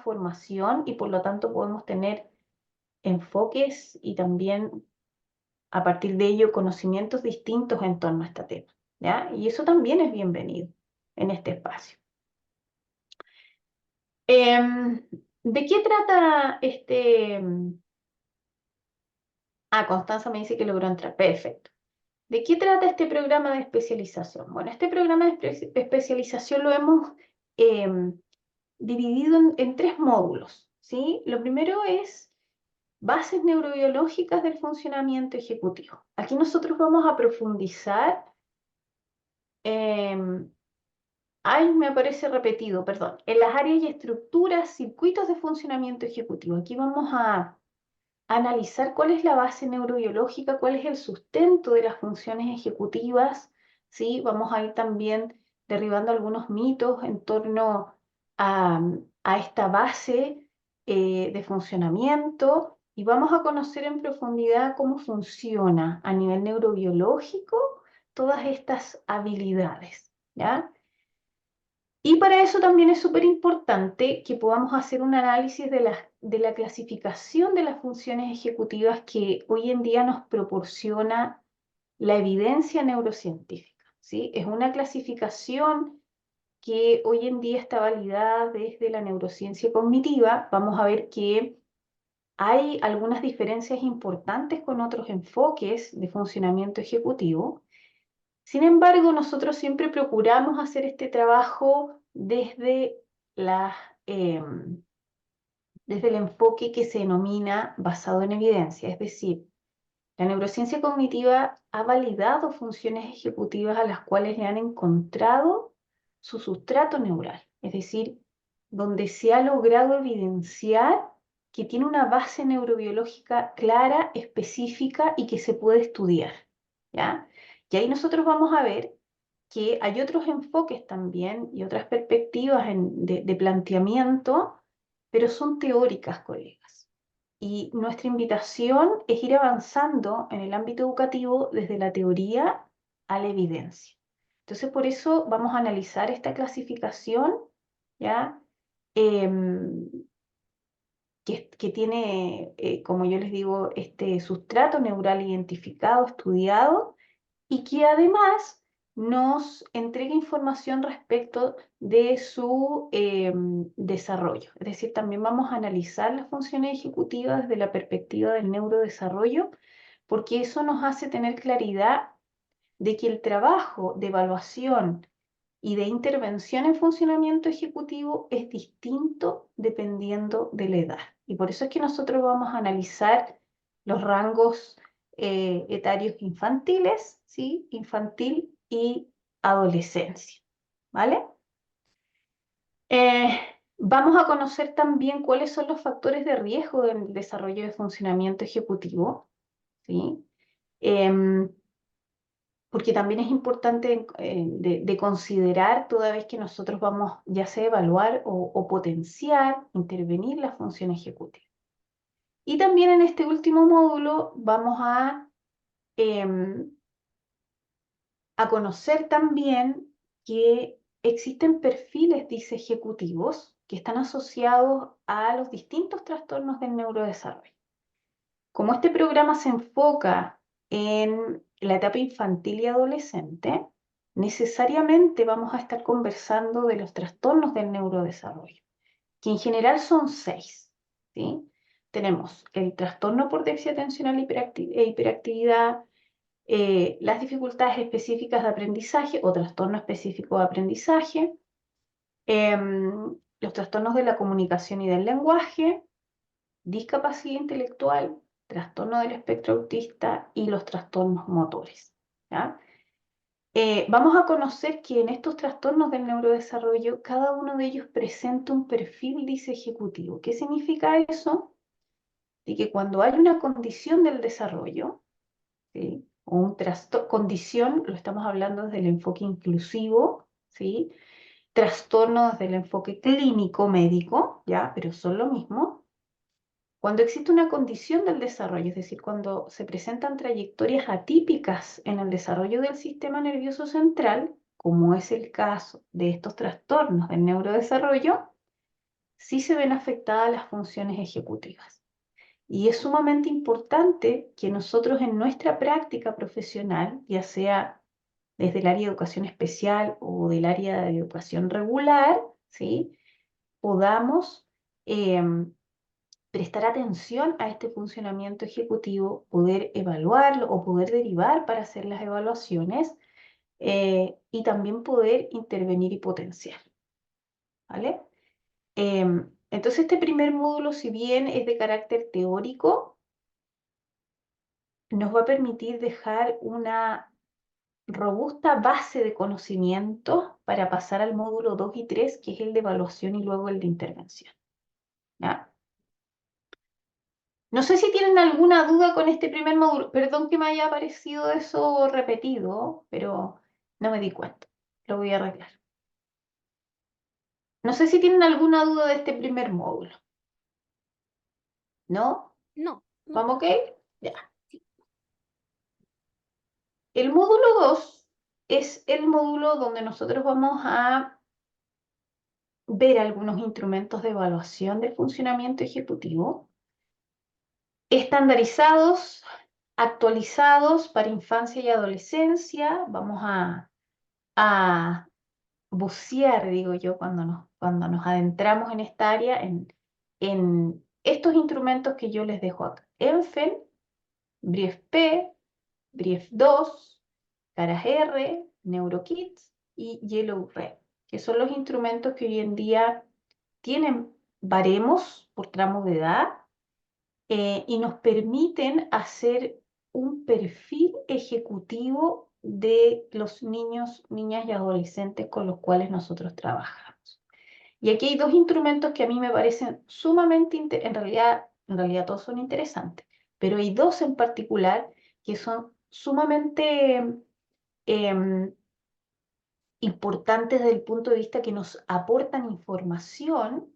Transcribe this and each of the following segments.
formación y por lo tanto podemos tener enfoques y también a partir de ello conocimientos distintos en torno a este tema, ¿ya? Y eso también es bienvenido en este espacio. ¿De qué trata este? Constanza me dice que logró entrar. Perfecto. ¿De qué trata este programa de especialización? Bueno, este programa de especialización lo hemos dividido en tres módulos, ¿sí? Lo primero es bases neurobiológicas del funcionamiento ejecutivo. Aquí nosotros vamos a profundizar. Me aparece repetido, perdón. En las áreas y estructuras, circuitos de funcionamiento ejecutivo. Aquí vamos a analizar cuál es la base neurobiológica, cuál es el sustento de las funciones ejecutivas, ¿sí? Vamos a ir también derribando algunos mitos en torno a, a esta base de funcionamiento y vamos a conocer en profundidad cómo funciona a nivel neurobiológico todas estas habilidades, ¿ya? Y para eso también es súper importante que podamos hacer un análisis de la clasificación de las funciones ejecutivas que hoy en día nos proporciona la evidencia neurocientífica, ¿sí? Es una clasificación que hoy en día está validada desde la neurociencia cognitiva. Vamos a ver que hay algunas diferencias importantes con otros enfoques de funcionamiento ejecutivo. Sin embargo, nosotros siempre procuramos hacer este trabajo eh, desde el enfoque que se denomina basado en evidencia, es decir, la neurociencia cognitiva ha validado funciones ejecutivas a las cuales le han encontrado su sustrato neural, es decir, donde se ha logrado evidenciar que tiene una base neurobiológica clara, específica y que se puede estudiar, ¿ya? Y ahí nosotros vamos a ver que hay otros enfoques también y otras perspectivas de planteamiento, pero son teóricas, colegas. Y nuestra invitación es ir avanzando en el ámbito educativo desde la teoría a la evidencia. Entonces, por eso vamos a analizar esta clasificación, ¿ya? Em, que tiene, como yo les digo, este sustrato neural identificado, estudiado, y que además nos entrega información respecto de su desarrollo. Es decir, también vamos a analizar las funciones ejecutivas desde la perspectiva del neurodesarrollo, porque eso nos hace tener claridad de que el trabajo de evaluación y de intervención en funcionamiento ejecutivo es distinto dependiendo de la edad. Y por eso es que nosotros vamos a analizar los rangos etarios infantiles, ¿sí? Infantil y adolescencia, ¿vale? Eh, Vamos a conocer también cuáles son los factores de riesgo en el desarrollo de funcionamiento ejecutivo, ¿sí? Em, Porque también es importante de considerar toda vez que nosotros vamos ya sea a evaluar o potenciar, intervenir la función ejecutiva. Y también en este último módulo vamos em, a conocer también que existen perfiles, dice, ejecutivos que están asociados a los distintos trastornos del neurodesarrollo. Como este programa se enfoca en la etapa infantil y adolescente, necesariamente vamos a estar conversando de los trastornos del neurodesarrollo, que en general son 6, ¿sí? Tenemos el trastorno por déficit atencional e hiperactividad, las dificultades específicas de aprendizaje o trastorno específico de aprendizaje, los trastornos de la comunicación y del lenguaje, discapacidad intelectual, trastorno del espectro autista y los trastornos motores, ¿ya? Vamos a conocer que en estos trastornos del neurodesarrollo, cada uno de ellos presenta un perfil, dice, ejecutivo. ¿Qué significa eso? De que cuando hay una condición del desarrollo, ¿sí? O condición, lo estamos hablando desde el enfoque inclusivo, ¿sí? Trastorno desde el enfoque clínico médico, ¿ya? Pero son lo mismo. Cuando existe una condición del desarrollo, es decir, cuando se presentan trayectorias atípicas en el desarrollo del sistema nervioso central, como es el caso de estos trastornos del neurodesarrollo, sí se ven afectadas las funciones ejecutivas. Y es sumamente importante que nosotros en nuestra práctica profesional, ya sea desde el área de educación especial o del área de educación regular, ¿sí? Podamos prestar atención a este funcionamiento ejecutivo, poder evaluarlo o poder derivar para hacer las evaluaciones y también poder intervenir y potenciar, ¿vale? Entonces este primer módulo, si bien es de carácter teórico, nos va a permitir dejar una robusta base de conocimientos para pasar al módulo 2 y 3, que es el de evaluación y luego el de intervención, ¿ya? No sé si tienen alguna duda con este primer módulo. Perdón que me haya parecido eso repetido, pero no me di cuenta. Lo voy a arreglar. No sé si tienen alguna duda de este primer módulo. ¿No? No, no. ¿Vamos ok? Ya. Sí. El módulo 2 es el módulo donde nosotros vamos a ver algunos instrumentos de evaluación del funcionamiento ejecutivo, estandarizados, actualizados para infancia y adolescencia. Vamos a bucear, digo yo, cuando nos adentramos en esta área, en estos instrumentos que yo les dejo acá. ENFEN, BRIEF-P, BRIEF-2, Caras R, NeuroKids y Yellow Red, que son los instrumentos que hoy en día tienen baremos por tramos de edad y nos permiten hacer un perfil ejecutivo de los niños, niñas y adolescentes con los cuales nosotros trabajamos. Y aquí hay dos instrumentos que a mí me parecen sumamente, en realidad todos son interesantes, pero hay dos en particular que son sumamente importantes desde el punto de vista que nos aportan información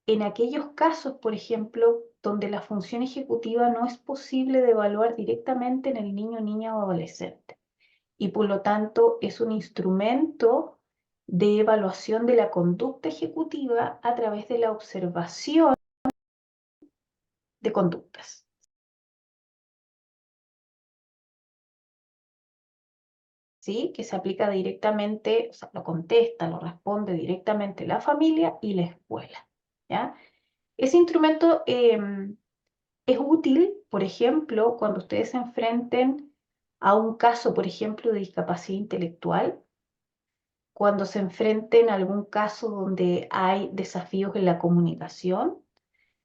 en aquellos casos, por ejemplo, donde la función ejecutiva no es posible de evaluar directamente en el niño, niña o adolescente. Y por lo tanto es un instrumento de evaluación de la conducta ejecutiva a través de la observación de conductas. ¿Sí? Que se aplica directamente, o sea, lo contesta, lo responde directamente la familia y la escuela. ¿Ya? Ese instrumento es útil, por ejemplo, cuando ustedes se enfrenten a un caso, por ejemplo, de discapacidad intelectual, cuando se enfrenten a algún caso donde hay desafíos en la comunicación,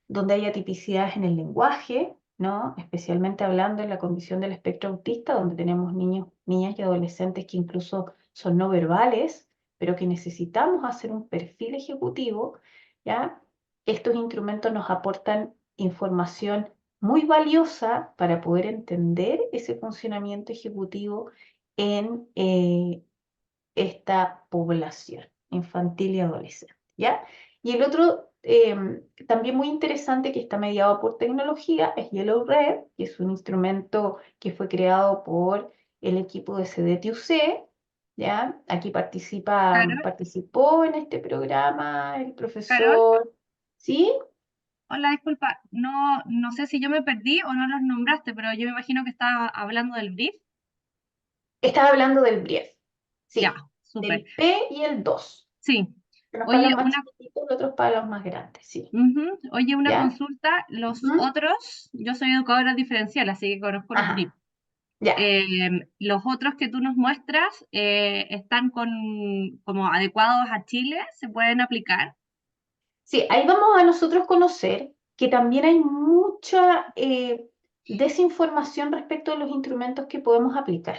donde hay atipicidades en el lenguaje, ¿no? Especialmente hablando en la condición del espectro autista, donde tenemos niños, niñas y adolescentes que incluso son no verbales, pero que necesitamos hacer un perfil ejecutivo, ¿ya? Estos instrumentos nos aportan información muy valiosa para poder entender ese funcionamiento ejecutivo en esta población infantil y adolescente, ¿ya? Y el otro, también muy interesante, que está mediado por tecnología, es Yellow Red, que es un instrumento que fue creado por el equipo de CDTUC, ¿ya? Aquí Carol, participó en este programa el Carol, profesor, ¿sí? hola, disculpa, no, no sé si yo me perdí o no los nombraste, pero yo me imagino que estaba hablando del brief. Estaba hablando del BRIEF, Ya, sí, súper. del P y el 2, Sí. unos para Oye, los más chiquititos, los otros para los más grandes, sí, oye, una ¿ya? consulta. Los Ujú. otros, yo soy educadora diferencial, así que conozco los brief. Ajá, ya. Los otros que tú nos muestras están como adecuados a Chile, se pueden aplicar. Sí, ahí vamos a nosotros conocer que también hay mucha desinformación respecto de los instrumentos que podemos aplicar.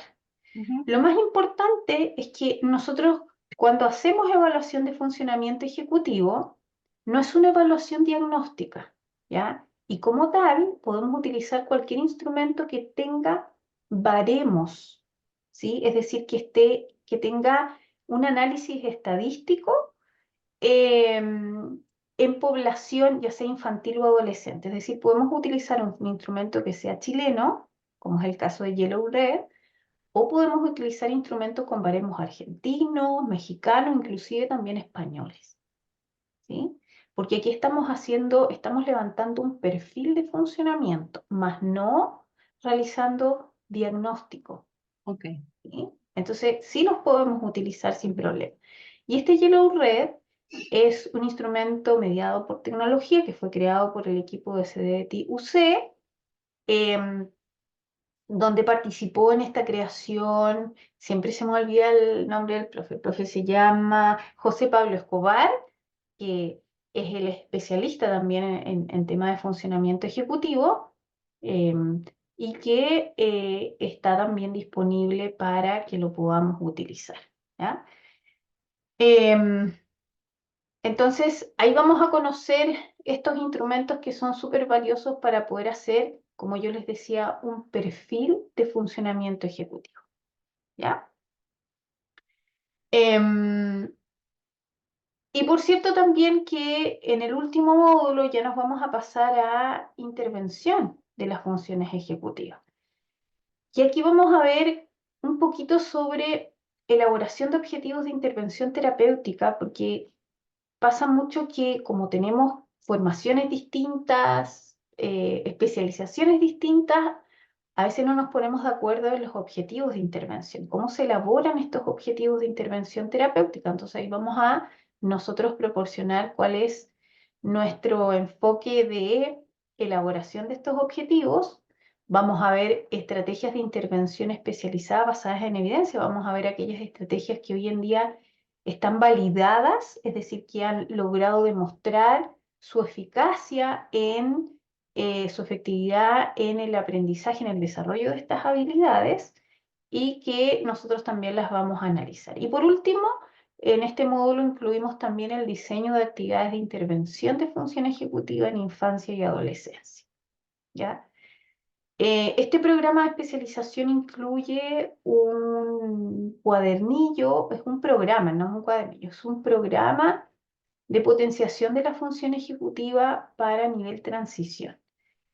Ujú, Lo más importante es que nosotros, cuando hacemos evaluación de funcionamiento ejecutivo, no es una evaluación diagnóstica, ¿ya? Y como tal, podemos utilizar cualquier instrumento que tenga baremos, ¿sí? Es decir, que tenga un análisis estadístico en población, ya sea infantil o adolescente. Es decir, podemos utilizar un instrumento que sea chileno, como es el caso de Yellow Red, o podemos utilizar instrumentos con baremos argentinos, mexicanos, inclusive también españoles, ¿sí? porque aquí estamos levantando un perfil de funcionamiento, más no realizando diagnóstico. Ok. ¿Sí? Entonces, sí los podemos utilizar sin problema. Y este Yellow Red es un instrumento mediado por tecnología que fue creado por el equipo de CDT-UC, em, donde participó en esta creación, siempre se me olvida el nombre del profe, el profe se llama José Pablo Escobar, que es el especialista también en temas de funcionamiento ejecutivo, em, y que está también disponible para que lo podamos utilizar. ¿Ya? Em, entonces, ahí vamos a conocer estos instrumentos que son súper valiosos para poder hacer, como yo les decía, un perfil de funcionamiento ejecutivo. ¿Ya? Em, y por cierto también que en el último módulo ya nos vamos a pasar a intervención de las funciones ejecutivas. Y aquí vamos a ver un poquito sobre elaboración de objetivos de intervención terapéutica, porque pasa mucho que como tenemos formaciones distintas, especializaciones distintas, a veces no nos ponemos de acuerdo en los objetivos de intervención, cómo se elaboran estos objetivos de intervención terapéutica. Entonces ahí vamos a nosotros proporcionar cuál es nuestro enfoque de elaboración de estos objetivos. Vamos a ver estrategias de intervención especializadas basadas en evidencia. Vamos a ver aquellas estrategias que hoy en día están validadas, es decir, que han logrado demostrar su eficacia en su efectividad en el aprendizaje, en el desarrollo de estas habilidades y que nosotros también las vamos a analizar. Y por último, en este módulo incluimos también el diseño de actividades de intervención de función ejecutiva en infancia y adolescencia. ¿Ya? Este programa de especialización incluye un cuadernillo, es un programa, no es un cuadernillo, es un programa de potenciación de la función ejecutiva para nivel transición,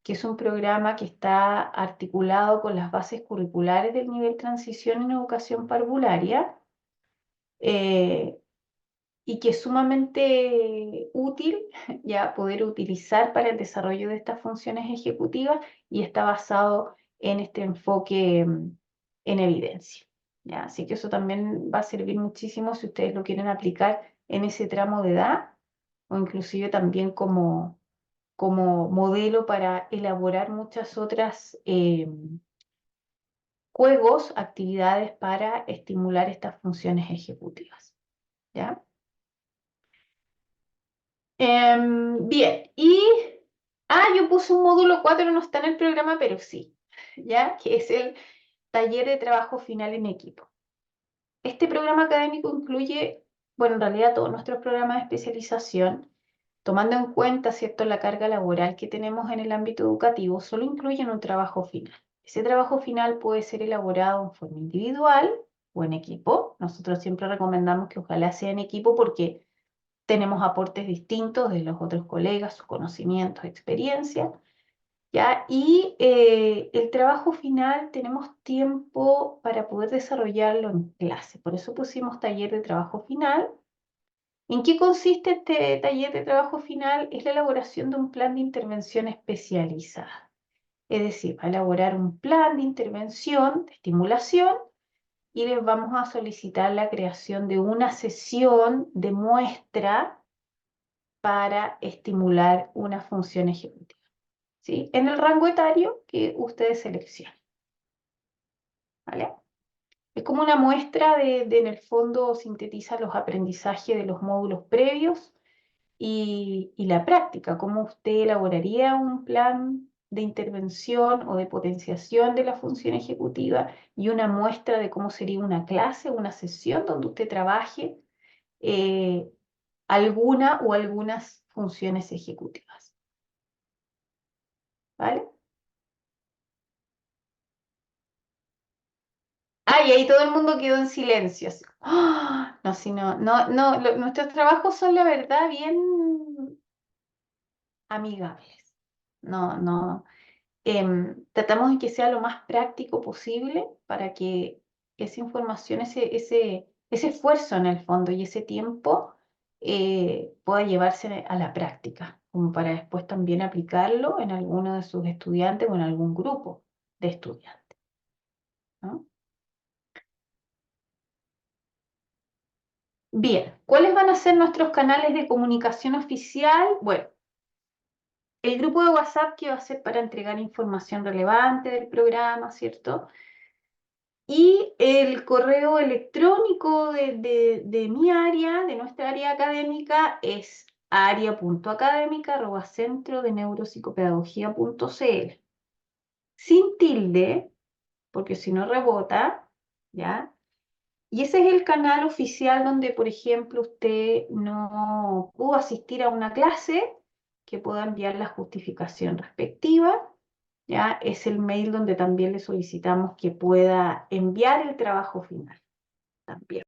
que es un programa que está articulado con las bases curriculares del nivel transición en educación parvularia, eh, y que es sumamente útil ya poder utilizar para el desarrollo de estas funciones ejecutivas y está basado en este enfoque en evidencia. ¿Ya? Así que eso también va a servir muchísimo si ustedes lo quieren aplicar en ese tramo de edad o inclusive también como modelo para elaborar muchas otras juegos, actividades para estimular estas funciones ejecutivas. ¿Ya? Bien, yo puse un módulo 4, no está en el programa, pero sí, ¿ya? Que es el taller de trabajo final en equipo. Este programa académico incluye, bueno, en realidad todos nuestros programas de especialización, tomando en cuenta, ¿cierto?, la carga laboral que tenemos en el ámbito educativo, solo incluyen un trabajo final. Ese trabajo final puede ser elaborado en forma individual o en equipo. Nosotros siempre recomendamos que ojalá sea en equipo porque tenemos aportes distintos de los otros colegas, sus conocimientos, experiencia, ¿ya? Y el trabajo final tenemos tiempo para poder desarrollarlo en clase. Por eso pusimos taller de trabajo final. ¿En qué consiste este taller de trabajo final? Es la elaboración de un plan de intervención especializada. Es decir, va a elaborar un plan de intervención, de estimulación, y les vamos a solicitar la creación de una sesión de muestra para estimular una función ejecutiva, ¿sí? En el rango etario que ustedes seleccionen, ¿vale? Es como una muestra en el fondo sintetiza los aprendizajes de los módulos previos y la práctica, cómo usted elaboraría un plan de intervención o de potenciación de la función ejecutiva y una muestra de cómo sería una clase, una sesión donde usted trabaje eh, alguna o algunas funciones ejecutivas, ¿vale? Y ahí todo el mundo quedó en silencio. Así. ¡Ah! No, si no, no, no, nuestros trabajos son la verdad bien amigables. No, no. Tratamos de que sea lo más práctico posible para que esa información, ese esfuerzo en el fondo y ese tiempo pueda llevarse a la práctica, como para después también aplicarlo en alguno de sus estudiantes o en algún grupo de estudiantes, ¿no? Bien, ¿cuáles van a ser nuestros canales de comunicación oficial? Bueno, el grupo de WhatsApp, que va a ser para entregar información relevante del programa, ¿cierto? Y el correo electrónico de mi área, de nuestra área académica, es aria.académica@centrodeneuropsicopedagogía.cl. Sin tilde, porque si no rebota, ¿ya? Y ese es el canal oficial donde, por ejemplo, usted no pudo asistir a una clase, que pueda enviar la justificación respectiva. ¿Ya? Es el mail donde también le solicitamos que pueda enviar el trabajo final. También.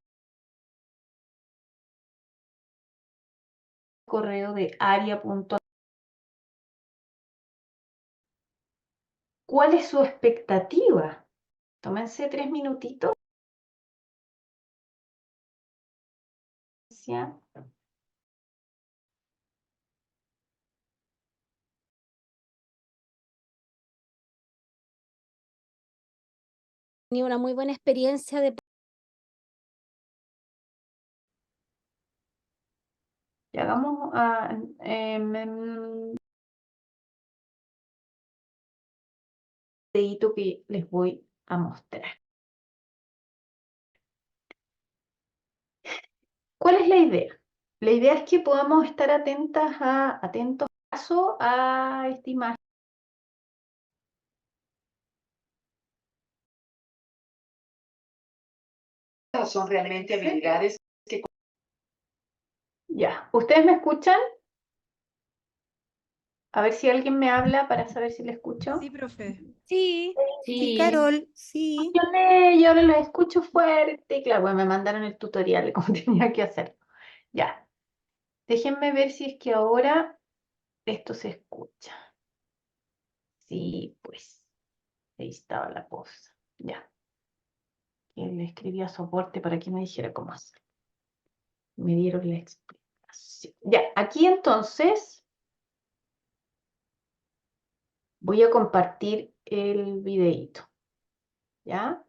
Correo de aria. ¿Cuál es su expectativa? Tómense 3 minutitos. Tenía una muy buena experiencia de Y hagamos videíto que les voy a mostrar. ¿Cuál es la idea? La idea es que podamos estar atentos a esta imagen. Son realmente habilidades que... Ya, ¿ustedes me escuchan? A ver si alguien me habla para saber si le escucho. Sí, profe. sí, Sí. Carol, sí. Yo ahora los escucho fuerte. Claro, bueno, me mandaron el tutorial de cómo tenía que hacer. Ya. Déjenme ver si es que ahora esto se escucha. Sí, pues. Ahí estaba la cosa. Ya. Y le escribí a soporte para que me dijera cómo hacer. Me dieron la explicación. Ya, aquí entonces voy a compartir el videíto. ¿Ya?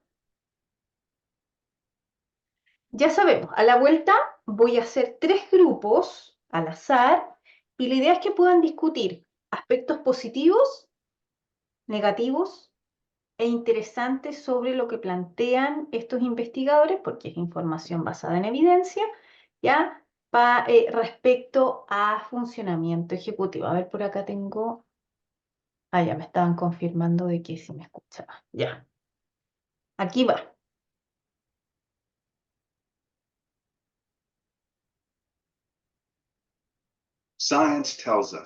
Ya sabemos, a la vuelta voy a hacer 3 grupos al azar y la idea es que puedan discutir aspectos positivos, negativos e interesantes sobre lo que plantean estos investigadores, porque es información basada en evidencia, ¿ya? Respecto a funcionamiento ejecutivo. A ver, por acá tengo... Ah, ya me estaban confirmando de que sí me escuchaba. Ya. Aquí va.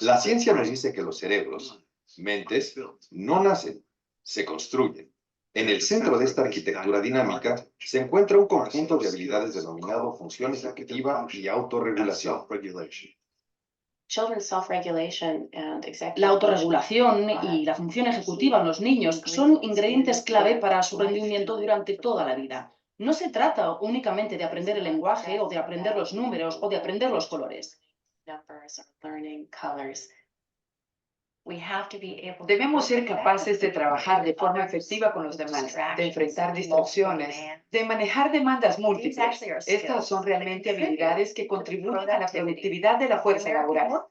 La ciencia nos dice que los cerebros, mentes, no nacen, se construyen. En el centro de esta arquitectura dinámica se encuentra un conjunto de habilidades denominado función ejecutiva y autorregulación. La autorregulación y la función ejecutiva en los niños son ingredientes clave para su rendimiento durante toda la vida. No se trata únicamente de aprender el lenguaje o de aprender los números o de aprender los colores. Debemos ser capaces de trabajar de forma efectiva con los demás, de enfrentar distracciones, de manejar demandas múltiples. Estas son realmente habilidades que contribuyen a la productividad de la fuerza laboral.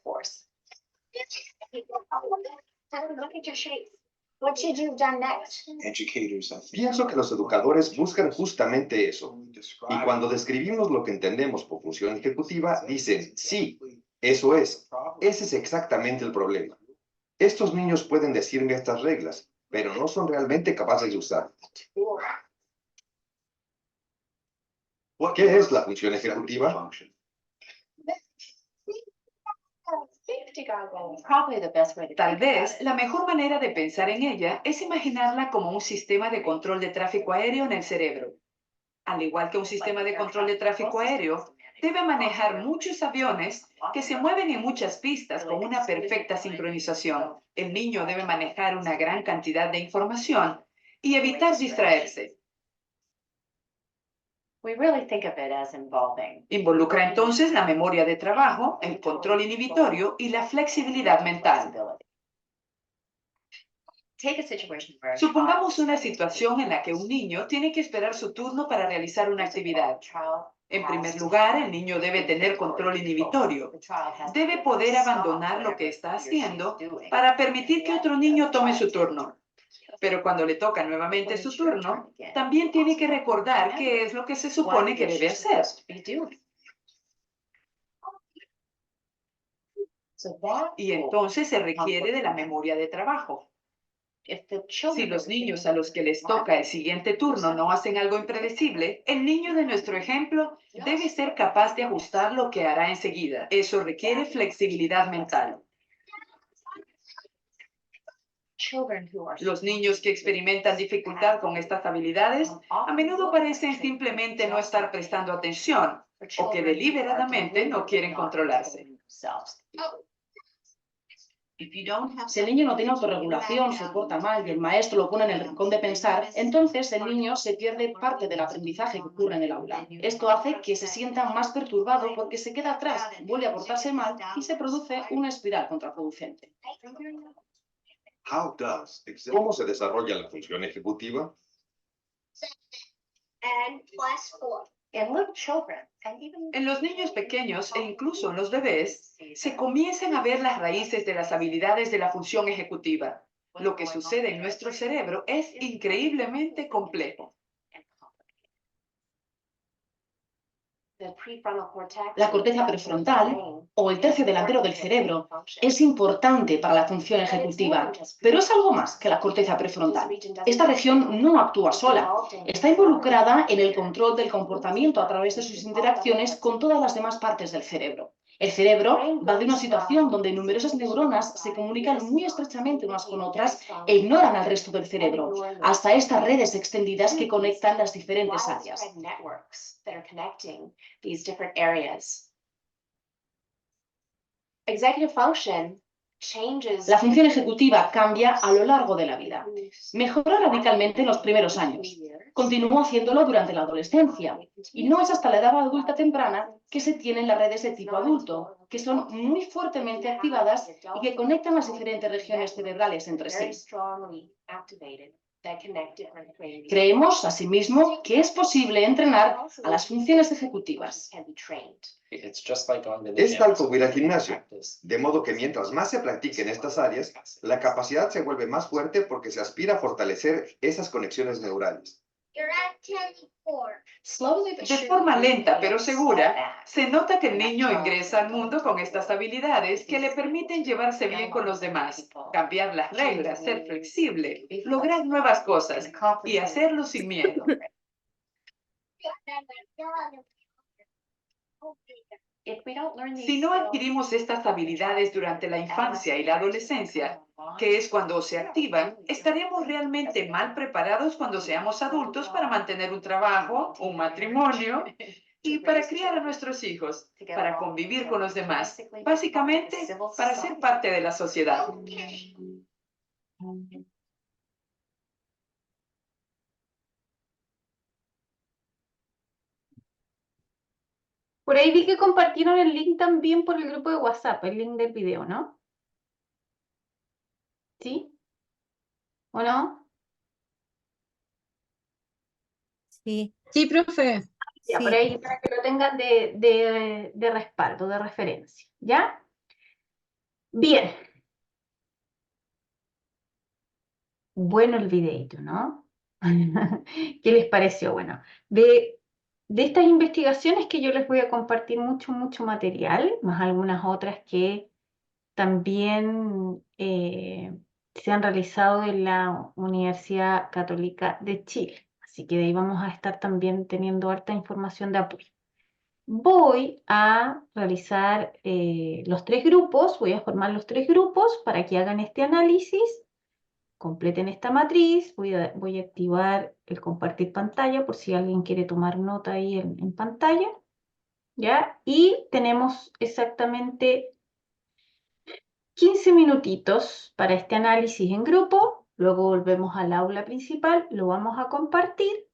Pienso que los educadores buscan justamente eso. Y cuando describimos lo que entendemos por función ejecutiva, dicen, sí, eso es. Ese es exactamente el problema. Estos niños pueden decirme estas reglas, pero no son realmente capaces de usarlas. ¿Qué es la función ejecutiva? Tal vez la mejor manera de pensar en ella es imaginarla como un sistema de control de tráfico aéreo en el cerebro. Al igual que un sistema de control de tráfico aéreo, debe manejar muchos aviones que se mueven en muchas pistas con una perfecta sincronización. El niño debe manejar una gran cantidad de información y evitar distraerse. Involucra entonces la memoria de trabajo, el control inhibitorio y la flexibilidad mental. Supongamos una situación en la que un niño tiene que esperar su turno para realizar una actividad. En primer lugar, el niño debe tener control inhibitorio. Debe poder abandonar lo que está haciendo para permitir que otro niño tome su turno. Pero cuando le toca nuevamente su turno, también tiene que recordar qué es lo que se supone que debe hacer. Y entonces se requiere de la memoria de trabajo. Si los niños a los que les toca el siguiente turno no hacen algo impredecible, el niño de nuestro ejemplo debe ser capaz de ajustar lo que hará enseguida. Eso requiere flexibilidad mental. Los niños que experimentan dificultad con estas habilidades a menudo parecen simplemente no estar prestando atención o que deliberadamente no quieren controlarse. Si el niño no tiene autorregulación, se porta mal y el maestro lo pone en el rincón de pensar, entonces el niño se pierde parte del aprendizaje que ocurre en el aula. Esto hace que se sienta más perturbado porque se queda atrás, vuelve a portarse mal y se produce una espiral contraproducente. ¿Cómo se desarrolla la función ejecutiva? En los niños pequeños e incluso en los bebés, se comienzan a ver las raíces de las habilidades de la función ejecutiva. Lo que sucede en nuestro cerebro es increíblemente complejo. La corteza prefrontal, o el tercio delantero del cerebro, es importante para la función ejecutiva, pero es algo más que la corteza prefrontal. Esta región no actúa sola, está involucrada en el control del comportamiento a través de sus interacciones con todas las demás partes del cerebro. El cerebro va de una situación donde numerosas neuronas se comunican muy estrechamente unas con otras e ignoran al resto del cerebro, hasta estas redes extendidas que conectan las diferentes áreas. La función ejecutiva cambia a lo largo de la vida. Mejora radicalmente en los primeros años. Continúa haciéndolo durante la adolescencia. Y no es hasta la edad adulta temprana que se tienen las redes de tipo adulto, que son muy fuertemente activadas y que conectan las diferentes regiones cerebrales entre sí. Creemos, asimismo, que es posible entrenar a las funciones ejecutivas. Es tal como ir al gimnasio, de modo que mientras más se practiquen estas áreas, la capacidad se vuelve más fuerte porque se aspira a fortalecer esas conexiones neurales. De forma lenta pero segura, se nota que el niño ingresa al mundo con estas habilidades que le permiten llevarse bien con los demás, cambiar las reglas, ser flexible, lograr nuevas cosas y hacerlo sin miedo. Si no adquirimos estas habilidades durante la infancia y la adolescencia, que es cuando se activan, estaremos realmente mal preparados cuando seamos adultos para mantener un trabajo, un matrimonio y para criar a nuestros hijos, para convivir con los demás, básicamente para ser parte de la sociedad. Por ahí vi que compartieron el link también por el grupo de WhatsApp, el link del video, ¿no? ¿Sí? ¿O no? Sí, Sí, profe. Ya, sí. por ahí para que lo tengan de respaldo, de referencia. ¿Ya? Bien. Bueno el videito, ¿no? ¿Qué les pareció? Bueno, de estas investigaciones que yo les voy a compartir mucho material, más algunas otras que también se han realizado en la Universidad Católica de Chile. Así que de ahí vamos a estar también teniendo harta información de apoyo. Voy a realizar los 3 grupos, voy a formar los 3 grupos para que hagan este análisis, completen esta matriz, voy a activar el compartir pantalla por si alguien quiere tomar nota ahí en pantalla, ¿ya? Y tenemos exactamente 15 minutitos para este análisis en grupo, luego volvemos al aula principal, lo vamos a compartir,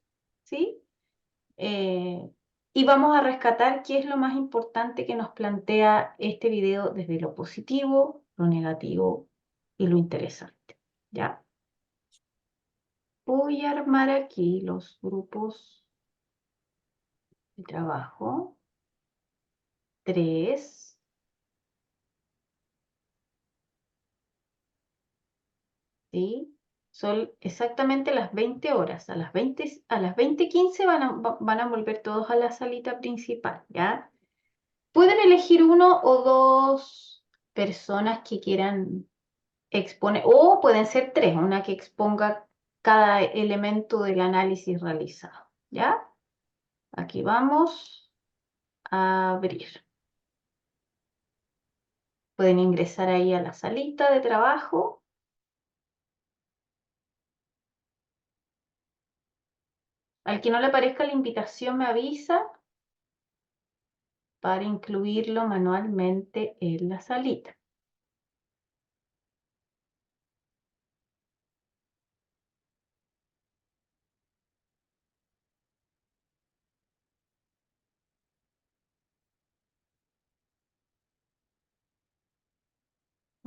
¿sí? Y vamos a rescatar qué es lo más importante que nos plantea este video desde lo positivo, lo negativo y lo interesante, ¿ya? Voy a armar aquí los grupos de trabajo. 3. ¿Sí? Son exactamente las 20 horas. A las 20:15 van a volver todos a la salita principal, ¿ya? Pueden elegir uno o dos personas que quieran exponer, o pueden ser tres, una que exponga cada elemento del análisis realizado, ¿ya? Aquí vamos a abrir. Pueden ingresar ahí a la salita de trabajo. Al que no le aparezca la invitación me avisa para incluirlo manualmente en la salita.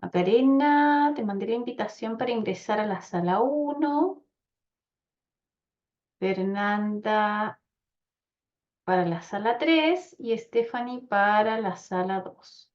Macarena, te mandé la invitación para ingresar a la sala 1. Fernanda para la sala 3 y Stephanie para la sala 2.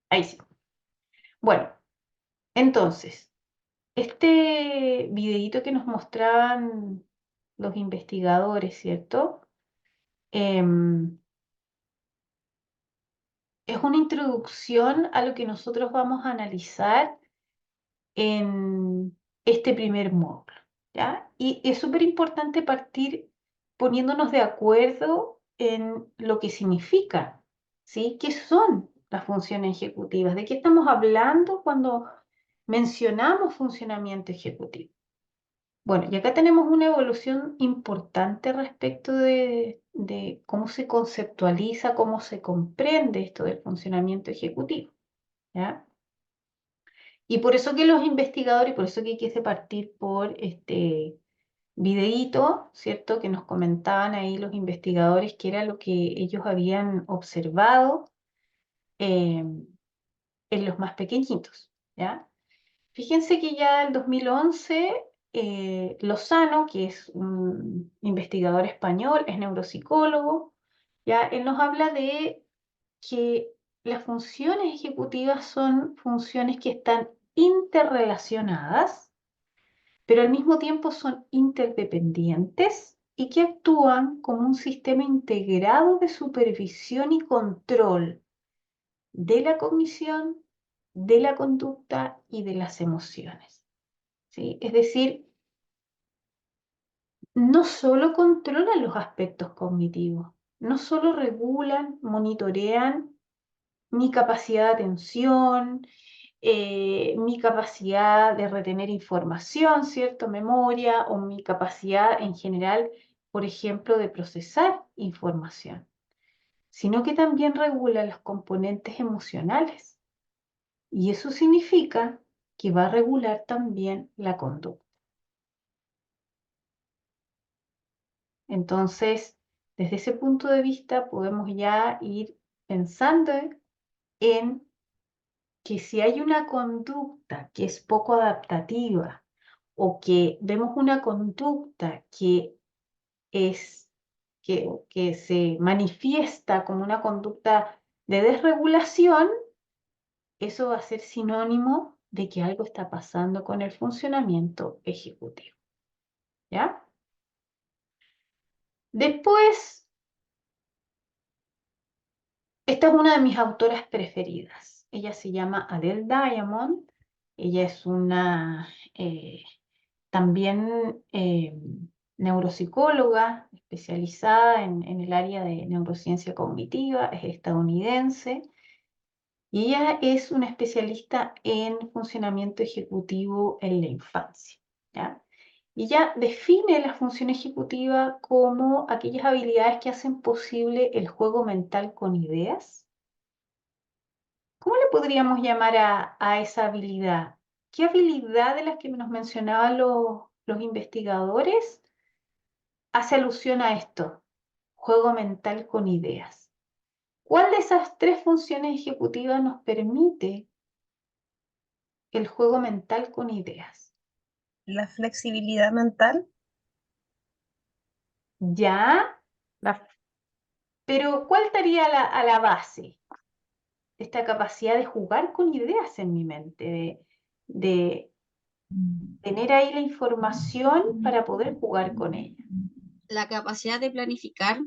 Ahí sí. Bueno, entonces, este videíto que nos mostraban los investigadores, ¿cierto? Es una introducción a lo que nosotros vamos a analizar en este primer módulo, ¿ya? Y es súper importante partir poniéndonos de acuerdo en lo que significa, ¿sí? ¿Qué son las funciones ejecutivas? ¿De qué estamos hablando cuando mencionamos funcionamiento ejecutivo? Bueno, y acá tenemos una evolución importante respecto de cómo se conceptualiza, cómo se comprende esto del funcionamiento ejecutivo, ¿ya? Y por eso que los investigadores, por eso que quise partir por este videíto, ¿cierto? Que nos comentaban ahí los investigadores que era lo que ellos habían observado eh, en los más pequeñitos, ¿ya? Fíjense que ya en 2011, Lozano, que es un investigador español, es neuropsicólogo, ya él nos habla de que las funciones ejecutivas son funciones que están interrelacionadas, pero al mismo tiempo son interdependientes y que actúan como un sistema integrado de supervisión y control de la cognición, de la conducta y de las emociones, ¿sí? Es decir, no solo controlan los aspectos cognitivos, no solo regulan, monitorean mi capacidad de atención, mi capacidad de retener información, ¿cierto? Memoria o mi capacidad en general, por ejemplo, de procesar información, sino que también regula los componentes emocionales. Y eso significa que va a regular también la conducta. Entonces, desde ese punto de vista, podemos ya ir pensando en que si hay una conducta que es poco adaptativa o que vemos una conducta que se manifiesta como una conducta de desregulación, eso va a ser sinónimo de que algo está pasando con el funcionamiento ejecutivo. ¿Ya? Después, esta es una de mis autoras preferidas. Ella se llama Adele Diamond. Ella es una también neuropsicóloga especializada en el área de neurociencia cognitiva, es estadounidense. Y ella es una especialista en funcionamiento ejecutivo en la infancia, ¿ya? Y ella define la función ejecutiva como aquellas habilidades que hacen posible el juego mental con ideas. ¿Cómo le podríamos llamar a esa habilidad? ¿Qué habilidad de las que nos mencionaban los investigadores hace alusión a esto? Juego mental con ideas. ¿Cuál de esas tres funciones ejecutivas nos permite el juego mental con ideas? La flexibilidad mental. Ya, pero ¿cuál estaría a la base? Esta capacidad de jugar con ideas en mi mente, de tener ahí la información para poder jugar con ella. La capacidad de planificar.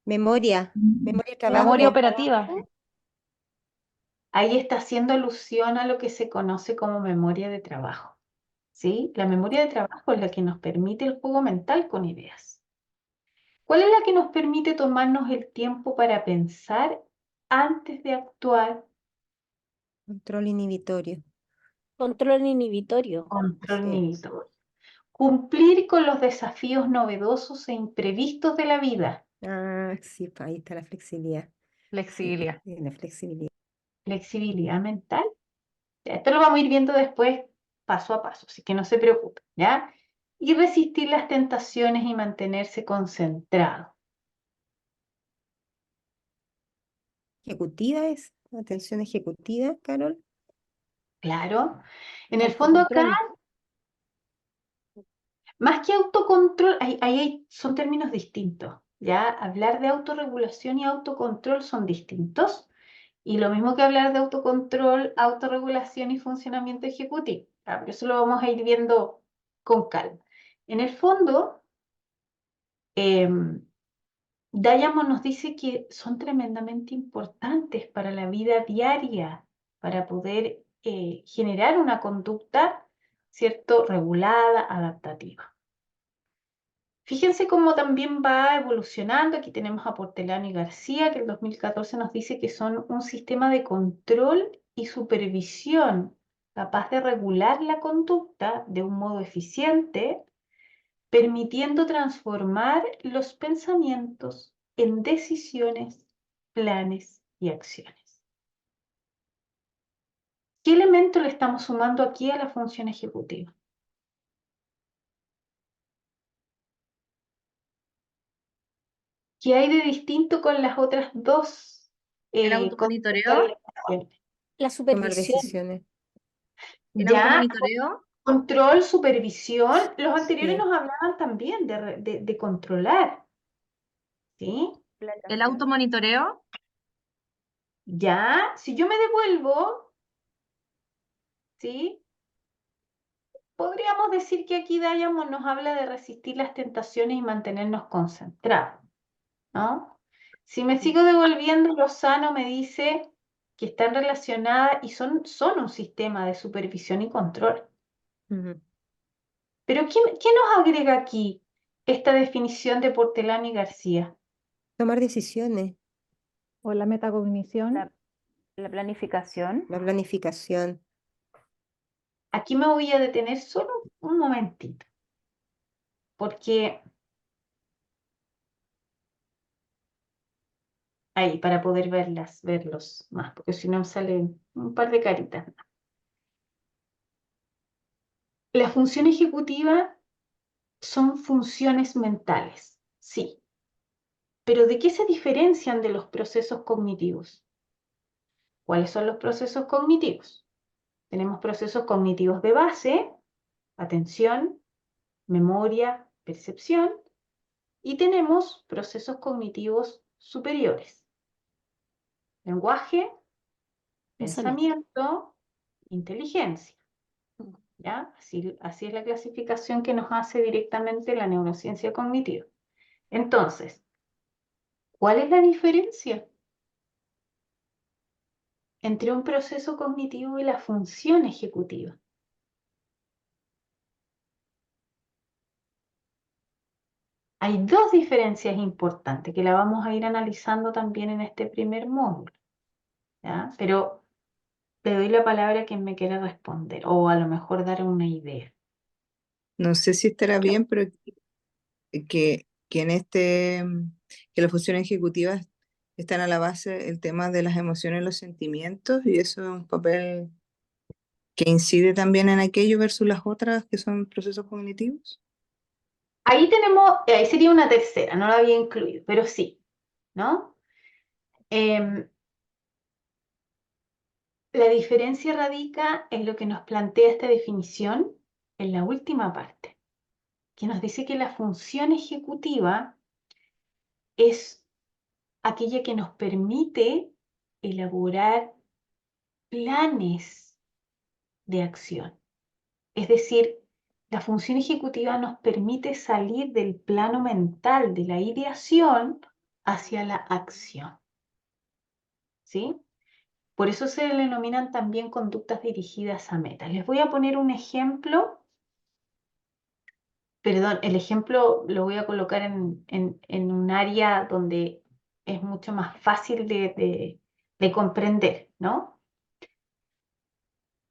Memoria de trabajo. Memoria operativa. Ahí está haciendo alusión a lo que se conoce como memoria de trabajo. ¿Sí? La memoria de trabajo es la que nos permite el juego mental con ideas. ¿Cuál es la que nos permite tomarnos el tiempo para pensar antes de actuar? Control inhibitorio. Control inhibitorio. Control Sí. inhibitorio. Cumplir con los desafíos novedosos e imprevistos de la vida. Ah, sí, pa, ahí está la flexibilidad. Flexibilidad. Sí, la flexibilidad. Flexibilidad mental. Ya, esto lo vamos a ir viendo después paso a paso, así que no se preocupen, ¿ya? Y resistir las tentaciones y mantenerse concentrado. Ejecutiva es. Atención ejecutiva, Carol. Claro. En el fondo acá, más que autocontrol, son términos distintos, ¿ya? Hablar de autorregulación y autocontrol son distintos. Y lo mismo que hablar de autocontrol, autorregulación y funcionamiento ejecutivo. ¿Ya? Pero eso lo vamos a ir viendo con calma. En el fondo, Diamond nos dice que son tremendamente importantes para la vida diaria, para poder generar una conducta, ¿cierto?, regulada, adaptativa. Fíjense cómo también va evolucionando. Aquí tenemos a Portelano y García, que en 2014 nos dice que son un sistema de control y supervisión capaz de regular la conducta de un modo eficiente, permitiendo transformar los pensamientos en decisiones, planes y acciones. ¿Qué elemento le estamos sumando aquí a la función ejecutiva? ¿Qué hay de distinto con las otras dos? El automonitoreo. La Tomar supervisión. decisiones. El Ya, automonitoreo. control, supervisión. Los anteriores Sí. nos hablaban también de controlar. ¿Sí? El automonitoreo. Ya, si yo me devuelvo, ¿sí? Podríamos decir que aquí Diamond nos habla de resistir las tentaciones y mantenernos concentrados, ¿no? Si me sigo devolviendo, Lozano me dice que están relacionadas y son un sistema de supervisión y control. Ujú. Pero ¿qué nos agrega aquí esta definición de Portelano y García? Tomar decisiones. O la metacognición. La planificación. La planificación. Aquí me voy a detener solo un momentito, porque ahí, para poder verlos más, porque si no salen un par de caritas. La función ejecutiva son funciones mentales, sí, pero ¿de qué se diferencian de los procesos cognitivos? ¿Cuáles son los procesos cognitivos? Tenemos procesos cognitivos de base, atención, memoria, percepción, y tenemos procesos cognitivos superiores, lenguaje, pensamiento, inteligencia. ¿Ya? Así es la clasificación que nos hace directamente la neurociencia cognitiva. Entonces, ¿cuál es la diferencia entre un proceso cognitivo y la función ejecutiva? Hay dos diferencias importantes que la vamos a ir analizando también en este primer módulo, ¿ya? Pero le doy la palabra a quien me quiera responder o a lo mejor dar una idea. No sé si estará bien, pero que en que las funciones ejecutivas están a la base el tema de las emociones y los sentimientos, y eso es un papel que incide también en aquello versus las otras que son procesos cognitivos. Ahí tenemos, ahí sería una tercera, no la había incluido, pero sí, ¿no? La diferencia radica en lo que nos plantea esta definición en la última parte, que nos dice que la función ejecutiva es aquella que nos permite elaborar planes de acción. Es decir, la función ejecutiva nos permite salir del plano mental de la ideación hacia la acción. ¿Sí? Por eso se denominan también conductas dirigidas a metas. Les voy a poner un ejemplo. Perdón, el ejemplo lo voy a colocar en un área donde es mucho más fácil de comprender, ¿no?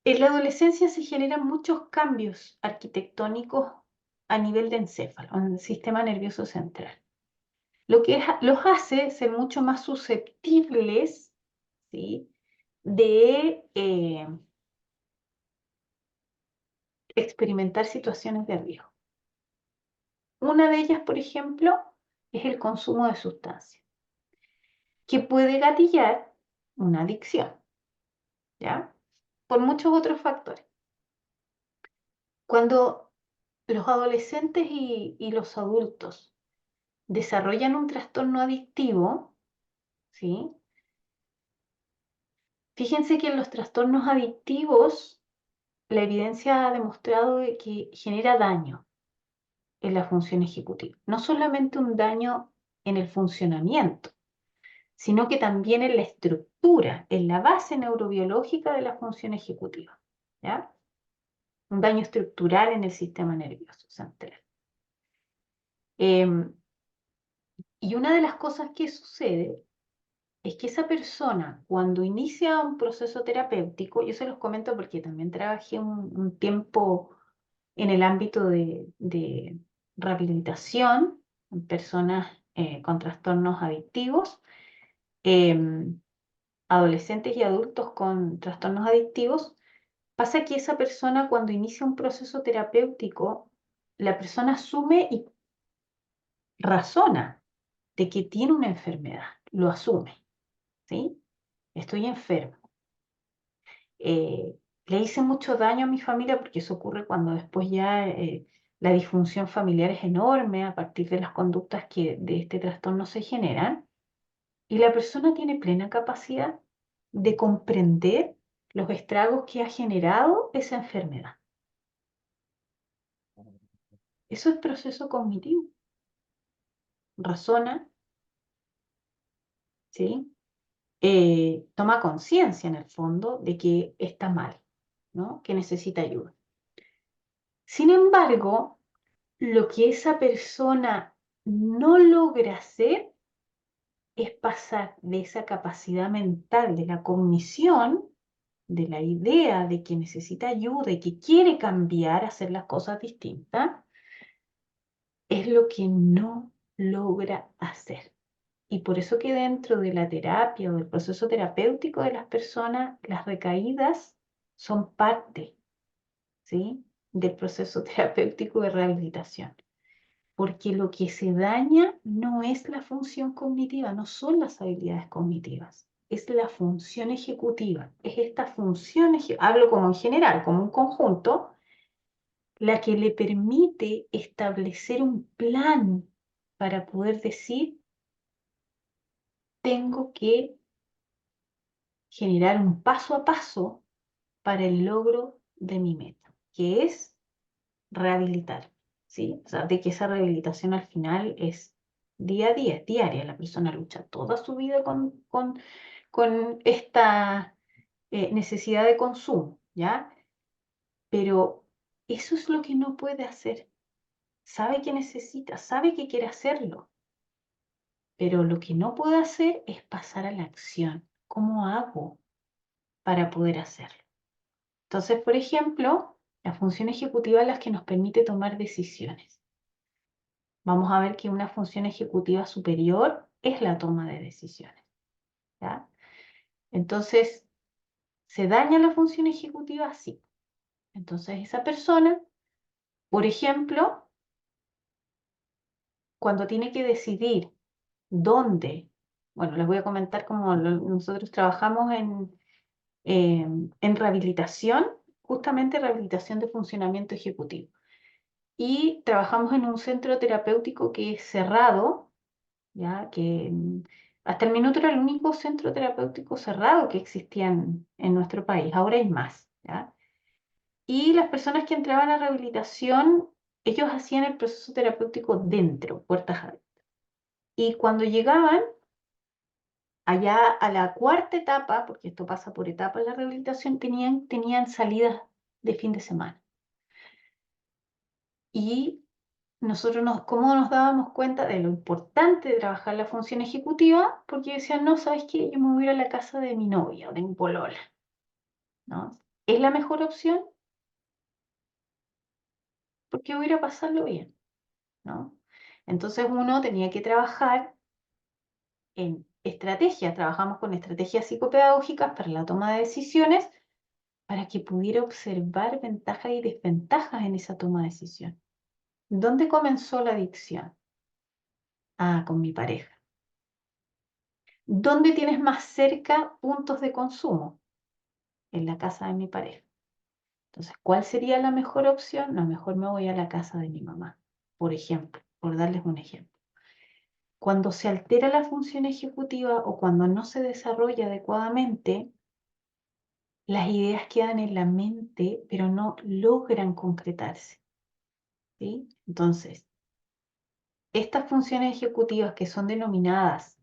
En la adolescencia se generan muchos cambios arquitectónicos a nivel de encéfalo, en el sistema nervioso central. Lo que los hace ser mucho más susceptibles, ¿sí?, de experimentar situaciones de riesgo. Una de ellas, por ejemplo, es el consumo de sustancias, que puede gatillar una adicción, ¿ya? Por muchos otros factores. Cuando los adolescentes y los adultos desarrollan un trastorno adictivo, ¿sí? Fíjense que en los trastornos adictivos la evidencia ha demostrado de que genera daño en la función ejecutiva. No solamente un daño en el funcionamiento, sino que también en la estructura, en la base neurobiológica de la función ejecutiva, ¿ya? Un daño estructural en el sistema nervioso central. Y una de las cosas que sucede es que esa persona, cuando inicia un proceso terapéutico, yo se los comento porque también trabajé un tiempo en el ámbito de rehabilitación en personas con trastornos adictivos, adolescentes y adultos con trastornos adictivos. Pasa que esa persona, cuando inicia un proceso terapéutico, la persona asume y razona de que tiene una enfermedad, lo asume, ¿sí? Estoy enfermo. Le hice mucho daño a mi familia, porque eso ocurre cuando después ya la disfunción familiar es enorme a partir de las conductas que de este trastorno se generan, y la persona tiene plena capacidad de comprender los estragos que ha generado esa enfermedad. Eso es proceso cognitivo. Razona, ¿sí? Toma conciencia en el fondo de que está mal, ¿no? Que necesita ayuda. Sin embargo, lo que esa persona no logra hacer es pasar de esa capacidad mental de la cognición, de la idea de que necesita ayuda y que quiere cambiar, hacer las cosas distintas, es lo que no logra hacer. Y por eso que dentro de la terapia o del proceso terapéutico de las personas, las recaídas son parte, ¿sí?, del proceso terapéutico de rehabilitación. Porque lo que se daña no es la función cognitiva, no son las habilidades cognitivas, es la función ejecutiva. Es esta función, hablo como en general, como un conjunto, la que le permite establecer un plan para poder decir, tengo que generar un paso a paso para el logro de mi meta, que es rehabilitar, ¿sí? O sea, de que esa rehabilitación al final es día a día, es diaria. La persona lucha toda su vida con esta necesidad de consumo, ¿ya? Pero eso es lo que no puede hacer. Sabe que necesita, sabe que quiere hacerlo, pero lo que no puede hacer es pasar a la acción. ¿Cómo hago para poder hacerlo? Entonces, por ejemplo, la función ejecutiva es la que nos permite tomar decisiones. Vamos a ver que una función ejecutiva superior es la toma de decisiones, ¿ya? Entonces, ¿se daña la función ejecutiva? Sí. Entonces, esa persona, por ejemplo, cuando tiene que decidir dónde, bueno, les voy a comentar cómo nosotros trabajamos en rehabilitación, justamente rehabilitación de funcionamiento ejecutivo. Y trabajamos en un centro terapéutico que es cerrado, ¿ya? Que hasta el minuto era el único centro terapéutico cerrado que existía en nuestro país, ahora hay más, ¿ya? Y las personas que entraban a rehabilitación, ellos hacían el proceso terapéutico dentro, puertas adentro. Y cuando llegaban allá a la cuarta etapa, porque esto pasa por etapas, la rehabilitación, tenían salidas de fin de semana. Y nosotros ¿cómo nos dábamos cuenta de lo importante de trabajar la función ejecutiva? Porque decían, no, ¿sabes qué? Yo me voy a ir a la casa de mi novia o de mi polola, ¿no? ¿Es la mejor opción? Porque voy a ir a pasarlo bien, ¿no? Entonces uno tenía que trabajar en estrategias, trabajamos con estrategias psicopedagógicas para la toma de decisiones para que pudiera observar ventajas y desventajas en esa toma de decisión. ¿Dónde comenzó la adicción? Ah, con mi pareja. ¿Dónde tienes más cerca puntos de consumo? En la casa de mi pareja. Entonces, ¿cuál sería la mejor opción? No, mejor me voy a la casa de mi mamá, por ejemplo, por darles un ejemplo. Cuando se altera la función ejecutiva o cuando no se desarrolla adecuadamente, las ideas quedan en la mente, pero no logran concretarse, ¿sí? Entonces, estas funciones ejecutivas que son denominadas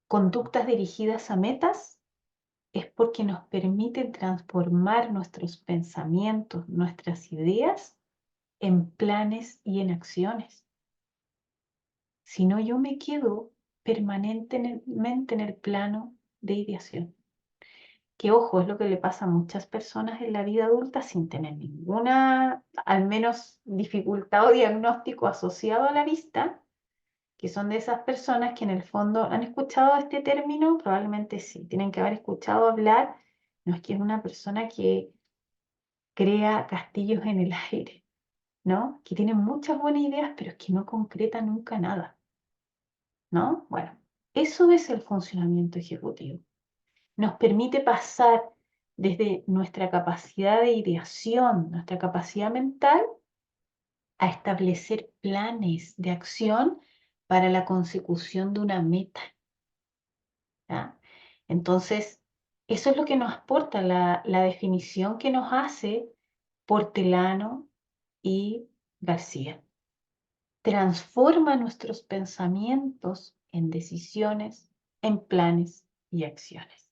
conductas dirigidas a metas, es porque nos permiten transformar nuestros pensamientos, nuestras ideas en planes y en acciones. Si no, yo me quedo permanentemente en el plano de ideación. Que ojo, es lo que le pasa a muchas personas en la vida adulta sin tener ninguna, al menos dificultad o diagnóstico asociado a la vista, que son de esas personas que en el fondo han escuchado este término, probablemente sí, tienen que haber escuchado hablar, no es que es una persona que crea castillos en el aire, ¿no? Que tiene muchas buenas ideas, pero es que no concreta nunca nada, ¿no? Bueno, eso es el funcionamiento ejecutivo. Nos permite pasar desde nuestra capacidad de ideación, nuestra capacidad mental, a establecer planes de acción para la consecución de una meta, ¿ya? Entonces, eso es lo que nos aporta la definición que nos hace Portelano y García. Transforma nuestros pensamientos en decisiones, en planes y acciones,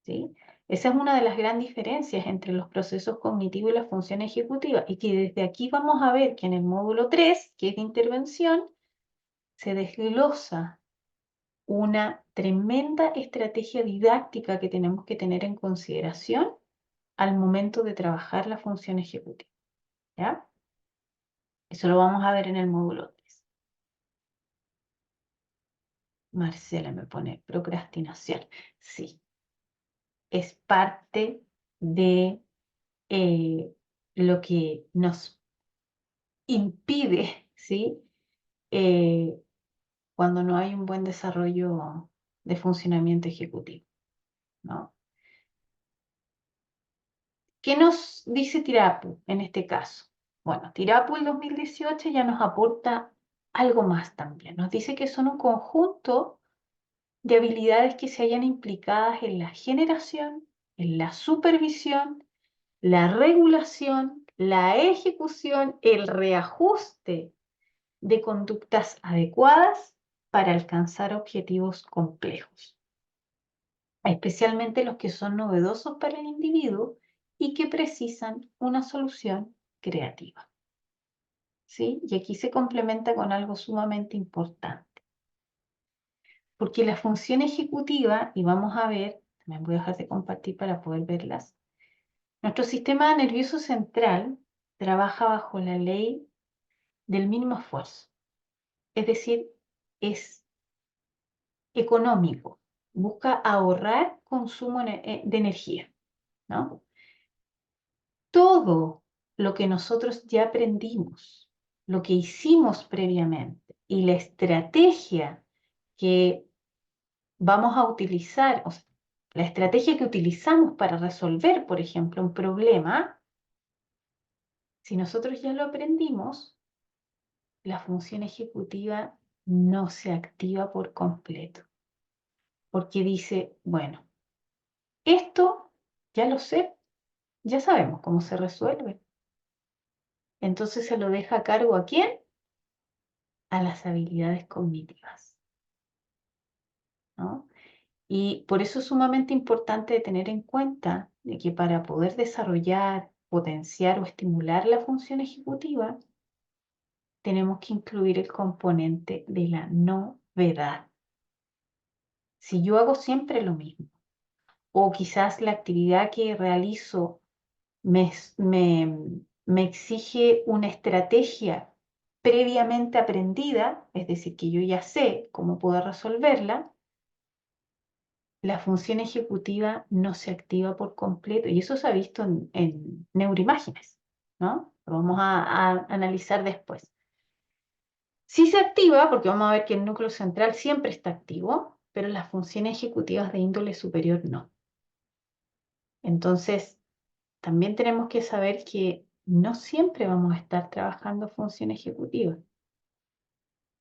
¿sí? Esa es una de las grandes diferencias entre los procesos cognitivos y la función ejecutiva, y que desde aquí vamos a ver que en el módulo 3, que es de intervención, se desglosa una tremenda estrategia didáctica que tenemos que tener en consideración al momento de trabajar la función ejecutiva. ¿Ya? Eso lo vamos a ver en el módulo 3. Marcela me pone procrastinación. Sí, es parte de lo que nos impide, ¿sí? Cuando no hay un buen desarrollo de funcionamiento ejecutivo, ¿no? ¿Qué nos dice Tirapu en este caso? Bueno, Tirapu el 2018 ya nos aporta algo más también. Nos dice que son un conjunto de habilidades que se hayan implicadas en la generación, en la supervisión, la regulación, la ejecución, el reajuste de conductas adecuadas para alcanzar objetivos complejos, especialmente los que son novedosos para el individuo y que precisan una solución creativa. ¿Sí? Y aquí se complementa con algo sumamente importante. Porque la función ejecutiva, y vamos a ver, también voy a dejar de compartir para poder verlas, nuestro sistema nervioso central trabaja bajo la ley del mínimo esfuerzo. Es decir, es económico, busca ahorrar consumo de energía, ¿no? Todo lo que nosotros ya aprendimos, lo que hicimos previamente y la estrategia que vamos a utilizar, o sea, la estrategia que utilizamos para resolver, por ejemplo, un problema, si nosotros ya lo aprendimos, la función ejecutiva no se activa por completo. Porque dice, bueno, esto ya lo sé, ya sabemos cómo se resuelve. Entonces se lo deja a cargo ¿a quién? A las habilidades cognitivas, ¿no? Y por eso es sumamente importante tener en cuenta de que para poder desarrollar, potenciar o estimular la función ejecutiva, tenemos que incluir el componente de la novedad. Si yo hago siempre lo mismo, o quizás la actividad que realizo me exige una estrategia previamente aprendida, es decir, que yo ya sé cómo poder resolverla, la función ejecutiva no se activa por completo. Y eso se ha visto en neuroimágenes, ¿no? Lo vamos a analizar después. Sí se activa, porque vamos a ver que el núcleo central siempre está activo, pero las funciones ejecutivas de índole superior no. Entonces, también tenemos que saber que no siempre vamos a estar trabajando función ejecutiva.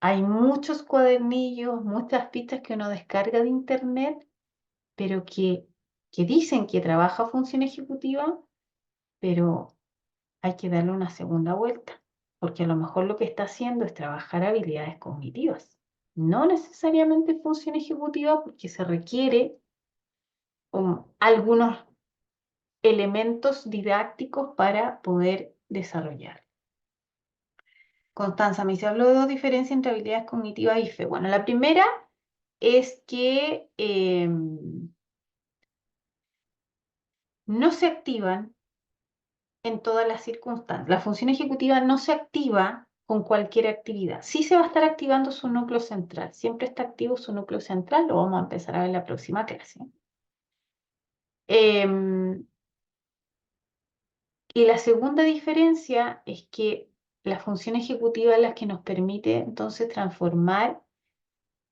Hay muchos cuadernillos, muchas pistas que uno descarga de internet, pero que dicen que trabaja función ejecutiva, pero hay que darle una segunda vuelta, porque a lo mejor lo que está haciendo es trabajar habilidades cognitivas, no necesariamente función ejecutiva, porque se requiere algunos elementos didácticos para poder desarrollar. Constanza me dice, habló de dos diferencias entre habilidades cognitivas y fe. Bueno, la primera es que no se activan en todas las circunstancias. La función ejecutiva no se activa con cualquier actividad. Sí se va a estar activando su núcleo central. Siempre está activo su núcleo central. Lo vamos a empezar a ver en la próxima clase. Y la segunda diferencia es que la función ejecutiva es la que nos permite entonces transformar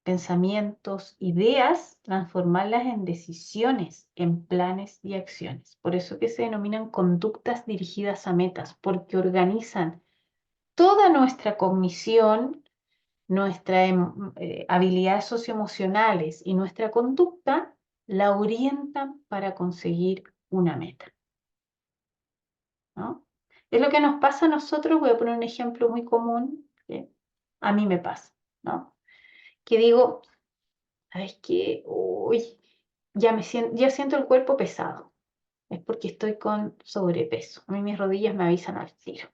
pensamientos, ideas, transformarlas en decisiones, en planes y acciones. Por eso que se denominan conductas dirigidas a metas, porque organizan toda nuestra cognición, nuestras habilidades socioemocionales y nuestra conducta, la orientan para conseguir una meta, ¿no? Es lo que nos pasa a nosotros. Voy a poner un ejemplo muy común que a mí me pasa, ¿no? Que digo, ¿sabes qué? Uy, ya siento el cuerpo pesado. Es porque estoy con sobrepeso. A mí mis rodillas me avisan al tiro.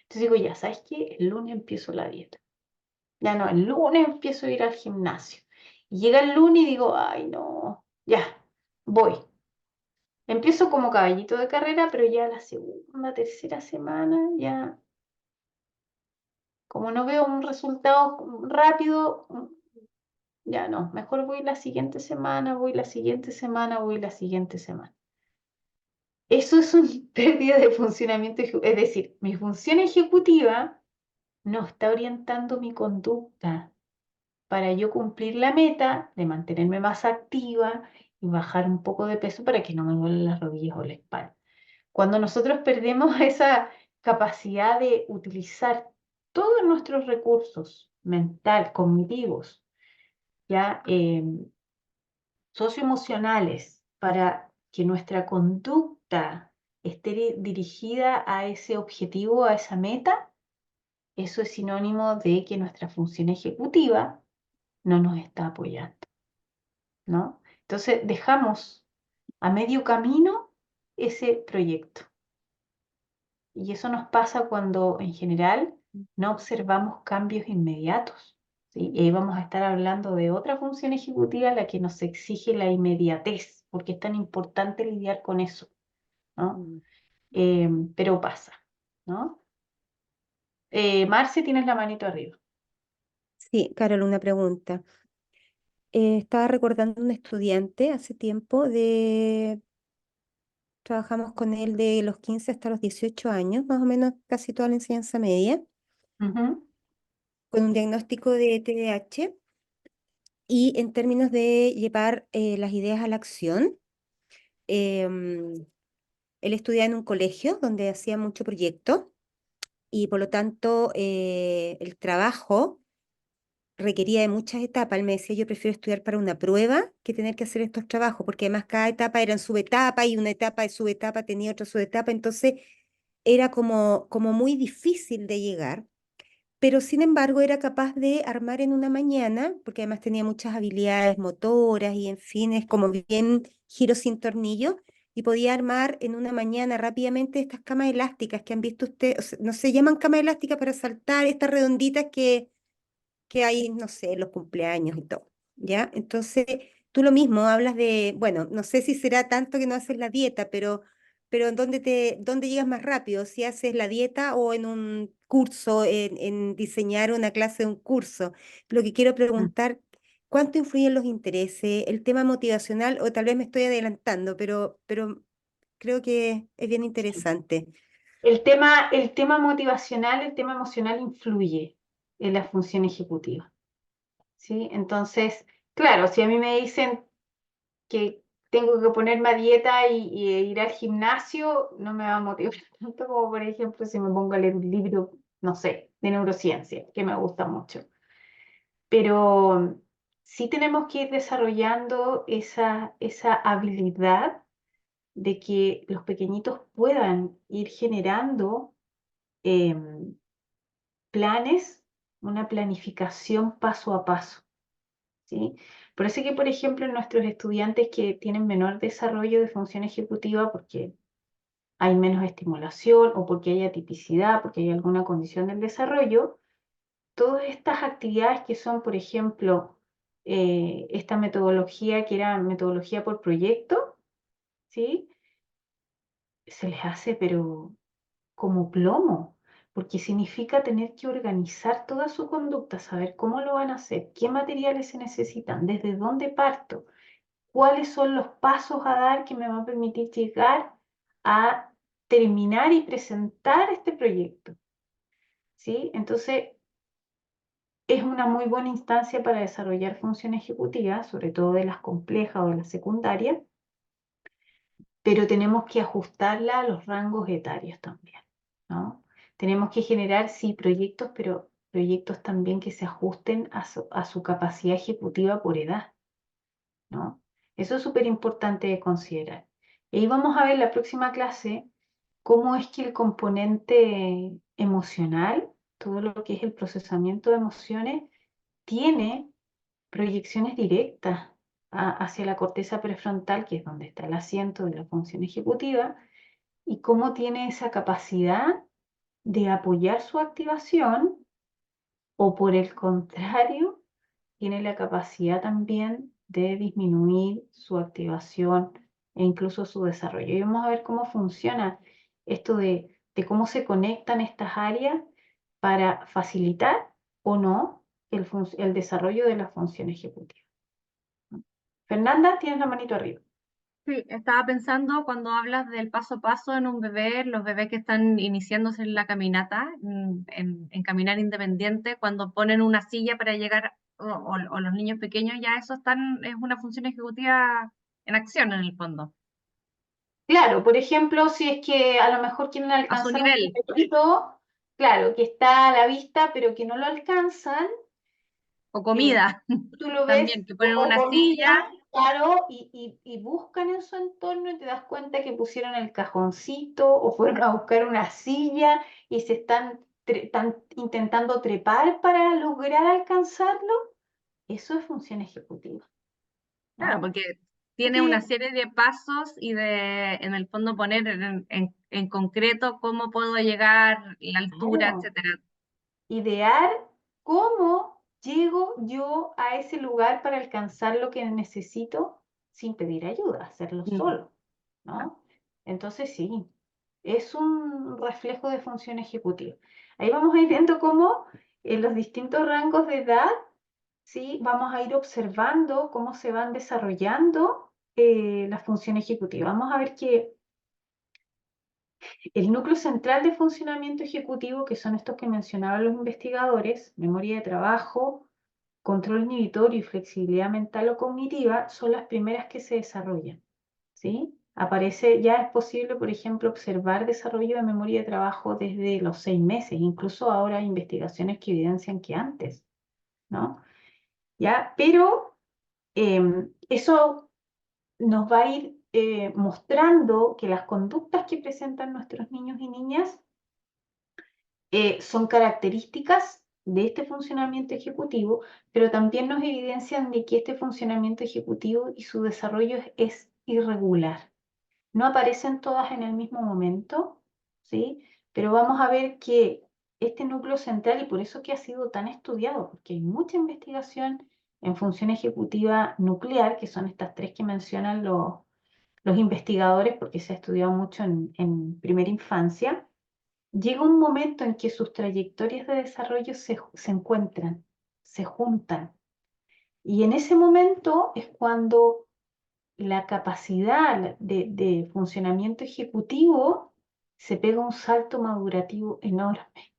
Entonces digo, ya, ¿sabes qué? El lunes empiezo la dieta. Ya no, el lunes empiezo a ir al gimnasio. Y llega el lunes y digo, ay, no, ya, voy. Empiezo como caballito de carrera, pero ya la segunda, tercera semana, ya, como no veo un resultado rápido, ya no, mejor voy la siguiente semana, voy la siguiente semana, voy la siguiente semana. Eso es una pérdida de funcionamiento, es decir, mi función ejecutiva no está orientando mi conducta para yo cumplir la meta de mantenerme más activa y bajar un poco de peso para que no me duelen las rodillas o la espalda. Cuando nosotros perdemos esa capacidad de utilizar todos nuestros recursos mental, cognitivos, ya socioemocionales, para que nuestra conducta esté dirigida a ese objetivo, a esa meta, eso es sinónimo de que nuestra función ejecutiva no nos está apoyando, ¿no? Entonces dejamos a medio camino ese proyecto. Y eso nos pasa cuando en general no observamos cambios inmediatos, ¿sí? Y ahí vamos a estar hablando de otra función ejecutiva, la que nos exige la inmediatez, porque es tan importante lidiar con eso, ¿no? Pero pasa, ¿no? Marce, tienes la manito arriba. Sí, Carol, una pregunta. Estaba recordando un estudiante hace tiempo trabajamos con él de los 15 hasta los 18 años, más o menos casi toda la enseñanza media, Ujú, con un diagnóstico de TDAH y en términos de llevar las ideas a la acción. em, Él estudiaba en un colegio donde hacía mucho proyecto y por lo tanto el trabajo requería de muchas etapas. Él me decía, yo prefiero estudiar para una prueba que tener que hacer estos trabajos, porque además cada etapa eran subetapa y una etapa de subetapa tenía otra subetapa, entonces era como muy difícil de llegar, pero sin embargo era capaz de armar en una mañana, porque además tenía muchas habilidades motoras y en fin, es como bien giro sin tornillo, y podía armar en una mañana rápidamente estas camas elásticas que han visto ustedes, o sea, no se llaman camas elásticas para saltar, estas redonditas que hay, no sé, en los cumpleaños y todo, ¿ya? Entonces, tú lo mismo hablas de, bueno, no sé si será tanto que no haces la dieta, pero ¿en dónde llegas más rápido? Si haces la dieta o en un curso, en diseñar una clase de un curso. Lo que quiero preguntar, ¿cuánto influyen los intereses, el tema motivacional, o tal vez me estoy adelantando, pero creo que es bien interesante. El tema motivacional, el tema emocional influye en la función ejecutiva, ¿sí? Entonces, claro, si a mí me dicen que tengo que ponerme a dieta y ir al gimnasio, no me va a motivar tanto como, por ejemplo, si me pongo a leer un libro, no sé, de neurociencia, que me gusta mucho. Pero sí tenemos que ir desarrollando esa habilidad de que los pequeñitos puedan ir generando planes, una planificación paso a paso, ¿sí? Por eso que, por ejemplo, nuestros estudiantes que tienen menor desarrollo de función ejecutiva porque hay menos estimulación o porque hay atipicidad, porque hay alguna condición del desarrollo, todas estas actividades que son, por ejemplo, esta metodología que era metodología por proyecto, ¿sí? Se les hace, pero como plomo, porque significa tener que organizar toda su conducta, saber cómo lo van a hacer, qué materiales se necesitan, desde dónde parto, cuáles son los pasos a dar que me van a permitir llegar a terminar y presentar este proyecto, ¿sí? Entonces, es una muy buena instancia para desarrollar función ejecutiva, sobre todo de las complejas o de las secundarias, pero tenemos que ajustarla a los rangos etarios también, ¿no? Tenemos que generar, sí, proyectos, pero proyectos también que se ajusten a su capacidad ejecutiva por edad, ¿no? Eso es súper importante de considerar. Y ahí vamos a ver en la próxima clase cómo es que el componente emocional, todo lo que es el procesamiento de emociones, tiene proyecciones directas hacia la corteza prefrontal, que es donde está el asiento de la función ejecutiva, y cómo tiene esa capacidad de apoyar su activación o por el contrario, tiene la capacidad también de disminuir su activación e incluso su desarrollo. Y vamos a ver cómo funciona esto de cómo se conectan estas áreas para facilitar o no el desarrollo de la función ejecutiva. Fernanda, tienes la manito arriba. Sí, estaba pensando cuando hablas del paso a paso en un bebé, los bebés que están iniciándose en la caminata, en caminar independiente, cuando ponen una silla para llegar, o los niños pequeños, ya eso es una función ejecutiva en acción en el fondo, Claro, por ejemplo, si es que a lo mejor quieren a su alcanzar un nivel, juguetito, claro, que está a la vista, pero que no lo alcanzan, o comida, tú lo ves, también, que ponen o una comida, silla, claro, y buscan en su entorno y te das cuenta que pusieron el cajoncito o fueron a buscar una silla y se están intentando trepar para lograr alcanzarlo. Eso es función ejecutiva, claro, ¿no? porque tiene una serie de pasos y en el fondo poner en concreto cómo puedo llegar, la altura, Claro. etcétera. Idear cómo llego yo a ese lugar para alcanzar lo que necesito sin pedir ayuda, hacerlo solo, ¿no? Entonces sí, es un reflejo de función ejecutiva. Ahí vamos a ir viendo cómo en los distintos rangos de edad, sí, vamos a ir observando cómo se van desarrollando la función ejecutiva. Vamos a ver que el núcleo central de funcionamiento ejecutivo, que son estos que mencionaban los investigadores, memoria de trabajo, control inhibitorio y flexibilidad mental o cognitiva, son las primeras que se desarrollan, ¿sí? Ya es posible, por ejemplo, observar desarrollo de memoria de trabajo desde los 6 meses, incluso ahora hay investigaciones que evidencian que antes, ¿no? ¿Ya? Pero eso nos va a ir mostrando que las conductas que presentan nuestros niños y niñas son características de este funcionamiento ejecutivo, pero también nos evidencian de que este funcionamiento ejecutivo y su desarrollo es irregular. No aparecen todas en el mismo momento, ¿sí? Pero vamos a ver que este núcleo central, y por eso que ha sido tan estudiado, porque hay mucha investigación en función ejecutiva nuclear, que son estas tres que mencionan los investigadores, porque se ha estudiado mucho en primera infancia, llega un momento en que sus trayectorias de desarrollo se encuentran, se juntan. Y en ese momento es cuando la capacidad de funcionamiento ejecutivo se pega un salto madurativo enorme,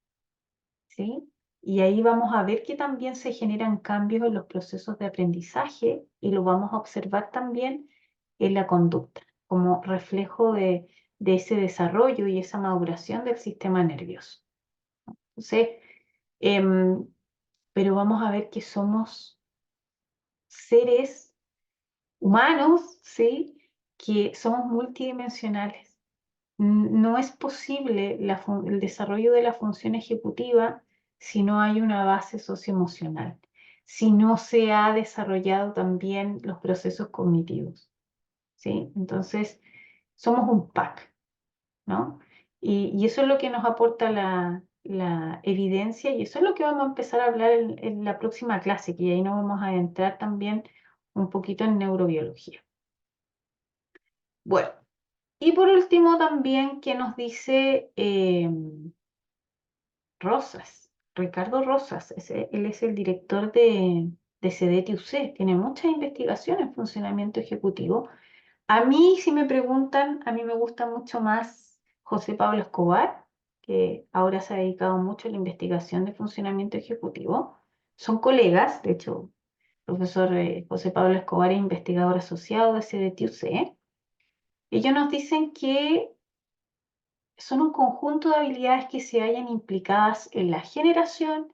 ¿sí? Y ahí vamos a ver que también se generan cambios en los procesos de aprendizaje y lo vamos a observar también en la conducta, como reflejo de ese desarrollo y esa maduración del sistema nervioso. Entonces, pero vamos a ver que somos seres humanos, ¿sí? Que somos multidimensionales. No es posible el desarrollo de la función ejecutiva si no hay una base socioemocional, si no se ha desarrollado también los procesos cognitivos, ¿sí? Entonces, somos un pack, ¿no? Y eso es lo que nos aporta la evidencia y eso es lo que vamos a empezar a hablar en la próxima clase, que ahí nos vamos a adentrar también un poquito en neurobiología. Bueno, y por último también que nos dice Rosas, Ricardo Rosas, él es el director de CDTUC, tiene muchas investigaciones en funcionamiento ejecutivo. A mí, si me preguntan, a mí me gusta mucho más José Pablo Escobar, que ahora se ha dedicado mucho a la investigación de funcionamiento ejecutivo. Son colegas, de hecho, el profesor José Pablo Escobar es investigador asociado de CDTUC. Ellos nos dicen que son un conjunto de habilidades que se hallan implicadas en la generación,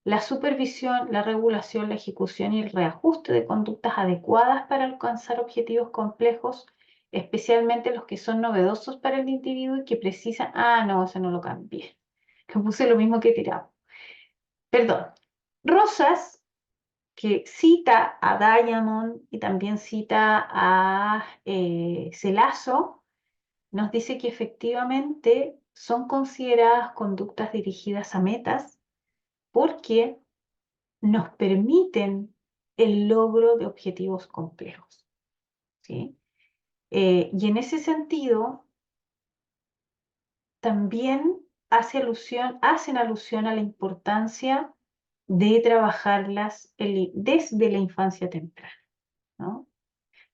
la supervisión, la regulación, la ejecución y el reajuste de conductas adecuadas para alcanzar objetivos complejos, especialmente los que son novedosos para el individuo y que precisan... Ah, no, eso no lo cambié. Que puse lo mismo que tirado. Perdón. Rosas, que cita a Diamond y también cita a Celazo, nos dice que efectivamente son consideradas conductas dirigidas a metas porque nos permiten el logro de objetivos complejos, ¿sí? Y en ese sentido, también hacen alusión a la importancia de trabajarlas desde la infancia temprana, ¿no?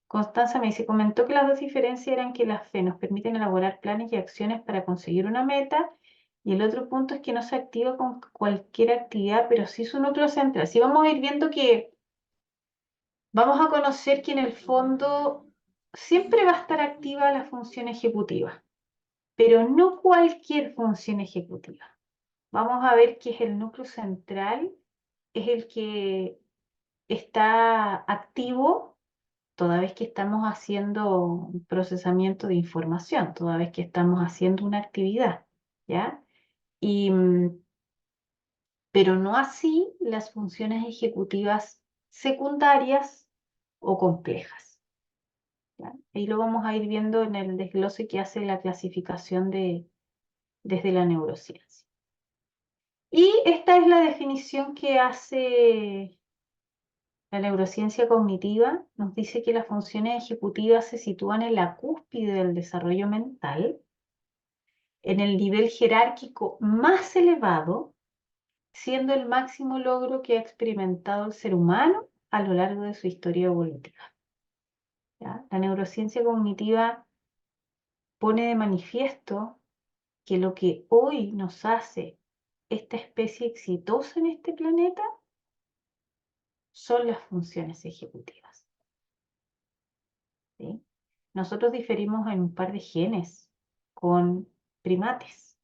Constanza me dice, comentó que las dos diferencias eran que las FE nos permiten elaborar planes y acciones para conseguir una meta, y el otro punto es que no se activa con cualquier actividad, pero sí su núcleo central. Sí, vamos a ir viendo que vamos a conocer que en el fondo siempre va a estar activa la función ejecutiva, pero no cualquier función ejecutiva. Vamos a ver que es el núcleo central, es el que está activo toda vez que estamos haciendo un procesamiento de información, toda vez que estamos haciendo una actividad, ¿ya? Pero no así las funciones ejecutivas secundarias o complejas, ¿ya? Ahí lo vamos a ir viendo en el desglose que hace la clasificación desde la neurociencia. Y esta es la definición que hace la neurociencia cognitiva. Nos dice que las funciones ejecutivas se sitúan en la cúspide del desarrollo mental, en el nivel jerárquico más elevado, siendo el máximo logro que ha experimentado el ser humano a lo largo de su historia evolutiva, ¿ya? La neurociencia cognitiva pone de manifiesto que lo que hoy nos hace esta especie exitosa en este planeta son las funciones ejecutivas, ¿sí? Nosotros diferimos en un par de genes con primates,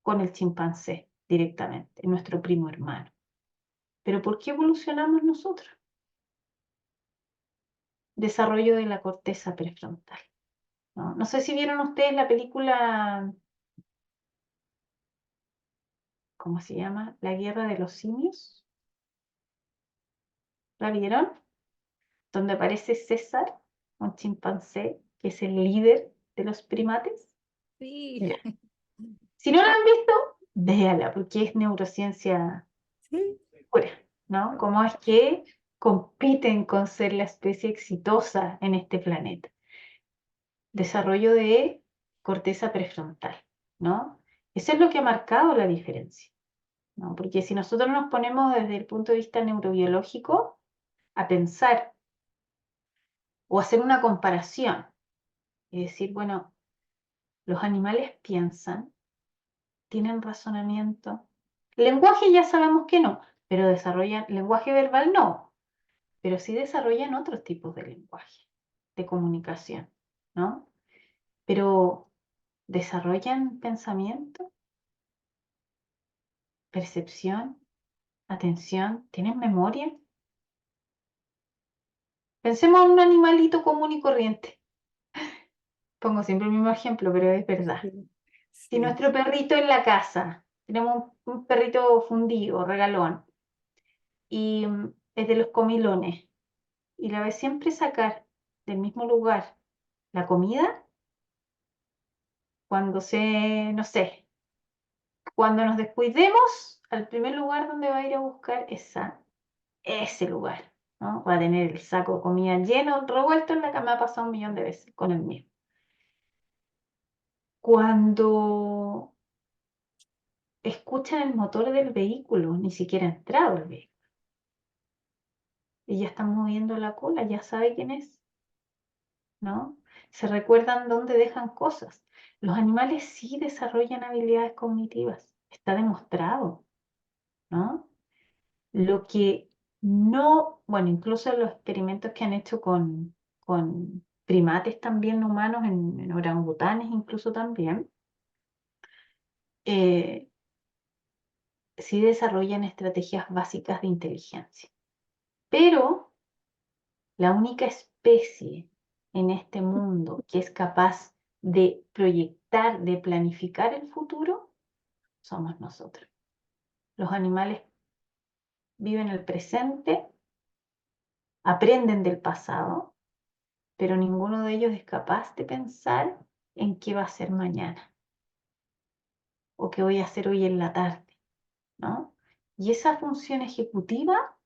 con el chimpancé directamente, nuestro primo hermano. ¿Pero por qué evolucionamos nosotros? Desarrollo de la corteza prefrontal, ¿no? No sé si vieron ustedes la película, ¿cómo se llama? La guerra de los simios. ¿La vieron? Donde aparece César, un chimpancé, que es el líder de los primates. Sí. Ya. Si no la han visto, véala, porque es neurociencia Sí. pura, ¿no? Cómo es que compiten con ser la especie exitosa en este planeta. Desarrollo de corteza prefrontal, ¿no? Eso es lo que ha marcado la diferencia, ¿no? Porque si nosotros nos ponemos desde el punto de vista neurobiológico a pensar o hacer una comparación y decir, bueno, los animales piensan, tienen razonamiento. Lenguaje ya sabemos que no, pero desarrollan, lenguaje verbal no, pero sí desarrollan otros tipos de lenguaje, de comunicación, ¿no? Pero desarrollan pensamiento, percepción, atención, tienen memoria. Pensemos en un animalito común y corriente. Pongo siempre el mismo ejemplo, pero es verdad. Sí. Si Sí. nuestro perrito en la casa, tenemos un perrito fundido, regalón, y es de los comilones, y la ves siempre sacar del mismo lugar la comida, cuando no sé, cuando nos descuidemos, al primer lugar donde va a ir a buscar es ese lugar, ¿no? Va a tener el saco de comida lleno, revuelto en la cama, ha pasado 1.000.000 de veces con el mío. Cuando escuchan el motor del vehículo, ni siquiera ha entrado el vehículo, y ya están moviendo la cola, ya sabe quién es, ¿no? Se recuerdan dónde dejan cosas. Los animales sí desarrollan habilidades cognitivas, está demostrado, ¿no? Lo que no, bueno, incluso los experimentos que han hecho con primates también humanos, en orangutanes incluso también, sí desarrollan estrategias básicas de inteligencia. Pero la única especie en este mundo que es capaz de proyectar, de planificar el futuro, somos nosotros. Los animales viven el presente, aprenden del pasado, pero ninguno de ellos es capaz de pensar en qué va a ser mañana o qué voy a hacer hoy en la tarde, ¿no? Y esa función ejecutiva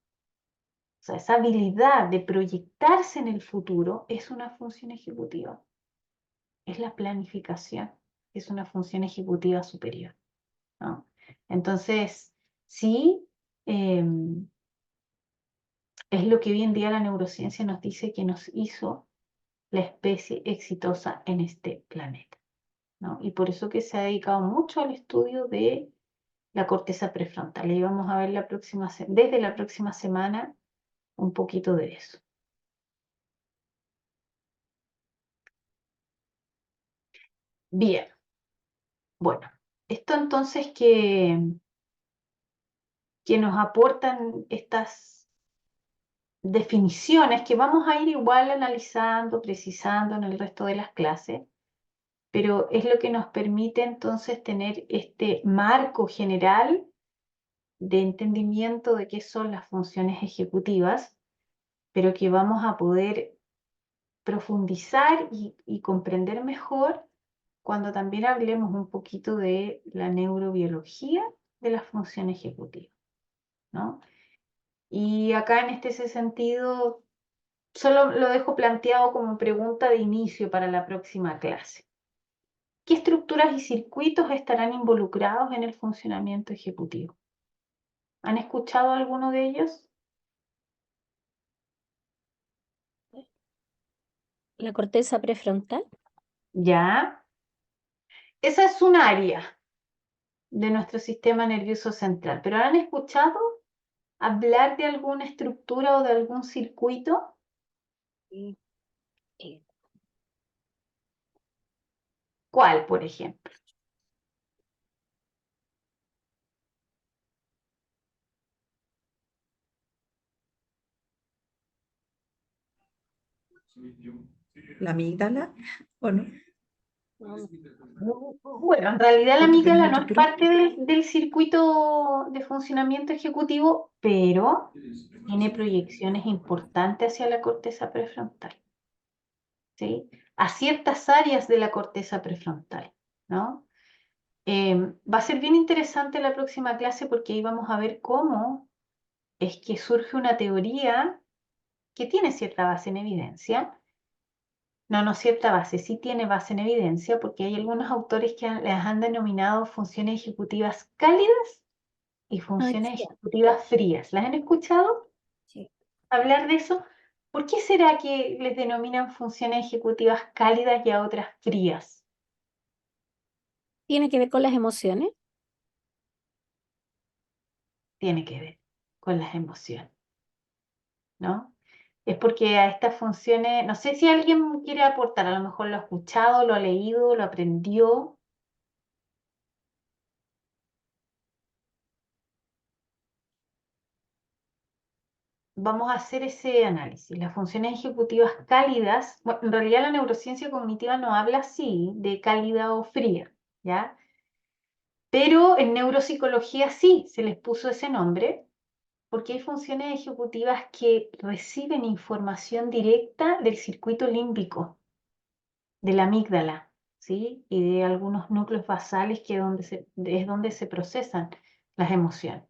O sea, esa habilidad de proyectarse en el futuro es una función ejecutiva. Es la planificación, es una función ejecutiva superior, ¿no? Entonces, sí, es lo que hoy en día la neurociencia nos dice que nos hizo la especie exitosa en este planeta, ¿no? Y por eso que se ha dedicado mucho al estudio de la corteza prefrontal. Y vamos a ver desde la próxima semana un poquito de eso. Bien, bueno, esto entonces que nos aportan estas definiciones que vamos a ir igual analizando, precisando en el resto de las clases, pero es lo que nos permite entonces tener este marco general de entendimiento de qué son las funciones ejecutivas, pero que vamos a poder profundizar y comprender mejor cuando también hablemos un poquito de la neurobiología de la función ejecutiva, ¿no? Y acá en este sentido, solo lo dejo planteado como pregunta de inicio para la próxima clase. ¿Qué estructuras y circuitos estarán involucrados en el funcionamiento ejecutivo? ¿Han escuchado alguno de ellos? La corteza prefrontal. Ya. Esa es un área de nuestro sistema nervioso central, pero ¿han escuchado hablar de alguna estructura o de algún circuito? Sí. Eh, ¿Cuál, por ejemplo? ¿La amígdala o no? Bueno, en realidad la ¿O tú tienes amígdala no otro es creo? parte del circuito de funcionamiento ejecutivo, pero tiene proyecciones importantes hacia la corteza prefrontal, ¿sí? A ciertas áreas de la corteza prefrontal, ¿no? Va a ser bien interesante la próxima clase porque ahí vamos a ver cómo es que surge una teoría que tiene cierta base en evidencia. No cierta base, sí tiene base en evidencia porque hay algunos autores que las han denominado funciones ejecutivas cálidas y funciones sí, ejecutivas frías. ¿Las han escuchado sí. hablar de eso? ¿Por qué será que les denominan funciones ejecutivas cálidas y a otras frías? ¿Tiene que ver con las emociones? Tiene que ver con las emociones, ¿no? Es porque a estas funciones, no sé si alguien quiere aportar, a lo mejor lo ha escuchado, lo ha leído, lo aprendió. Vamos a hacer ese análisis. Las funciones ejecutivas cálidas, bueno, en realidad la neurociencia cognitiva no habla así de cálida o fría, ¿ya? Pero en neuropsicología sí se les puso ese nombre porque hay funciones ejecutivas que reciben información directa del circuito límbico, de la amígdala, ¿sí? Y de algunos núcleos basales que es donde se procesan las emociones.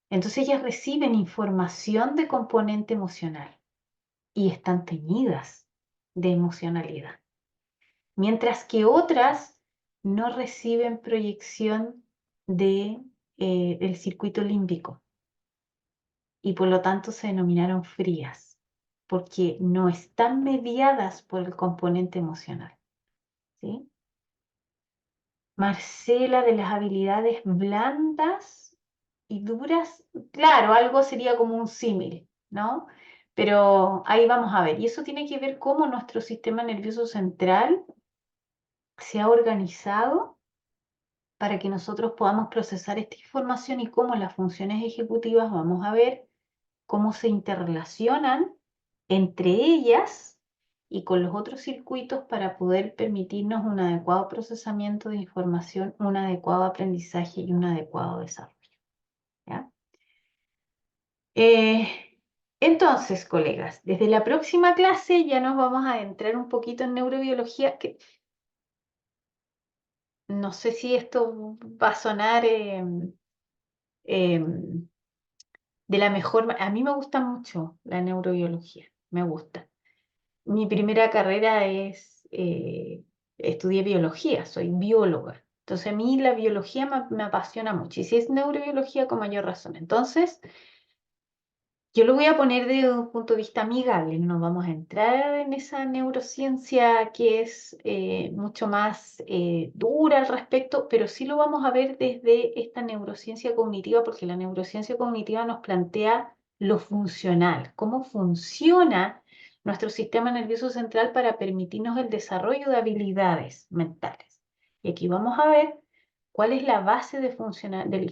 Entonces ellas reciben información de componente emocional y están teñidas de emocionalidad, mientras que otras no reciben proyección del circuito límbico y por lo tanto se denominaron frías, porque no están mediadas por el componente emocional, ¿sí? Marcela, de las habilidades blandas y duras, claro, algo sería como un símil, ¿no? Pero ahí vamos a ver, y eso tiene que ver cómo nuestro sistema nervioso central se ha organizado para que nosotros podamos procesar esta información y cómo las funciones ejecutivas, vamos a ver cómo se interrelacionan entre ellas y con los otros circuitos para poder permitirnos un adecuado procesamiento de información, un adecuado aprendizaje y un adecuado desarrollo, ¿ya? Entonces, colegas, desde la próxima clase ya nos vamos a adentrar un poquito en neurobiología, que no sé si esto va a sonar de la mejor. A mí me gusta mucho la neurobiología, me gusta. Mi primera carrera estudié biología, soy bióloga. Entonces a mí la biología me apasiona mucho. Y si es neurobiología, con mayor razón. Entonces, yo lo voy a poner desde un punto de vista amigable. No vamos a entrar en esa neurociencia que es mucho más dura al respecto, pero sí lo vamos a ver desde esta neurociencia cognitiva, porque la neurociencia cognitiva nos plantea lo funcional, cómo funciona nuestro sistema nervioso central para permitirnos el desarrollo de habilidades mentales. Y aquí vamos a ver cuál es la base del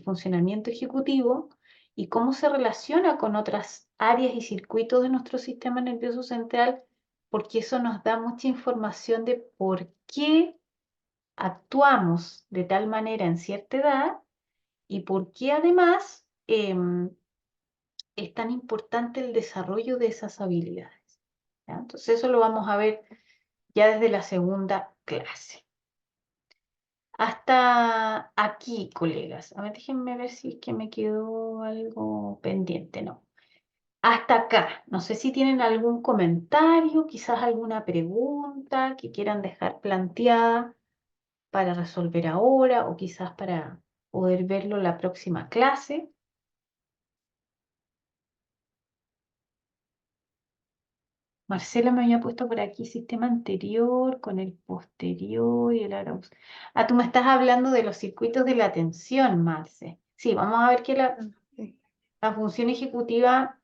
funcionamiento ejecutivo y cómo se relaciona con otras áreas y circuitos de nuestro sistema nervioso central, porque eso nos da mucha información de por qué actuamos de tal manera en cierta edad y por qué además es tan importante el desarrollo de esas habilidades. ¿Ya? Entonces eso lo vamos a ver ya desde la segunda clase. Hasta aquí, colegas. A ver, déjenme ver si es que me quedó algo pendiente, ¿no? Hasta acá. No sé si tienen algún comentario, quizás alguna pregunta que quieran dejar planteada para resolver ahora o quizás para poder verlo en la próxima clase. Marcela me había puesto por aquí sistema anterior con el posterior y el arauz. Ah, tú me estás hablando de los circuitos de la atención, Marce. Sí, vamos a ver que la función ejecutiva,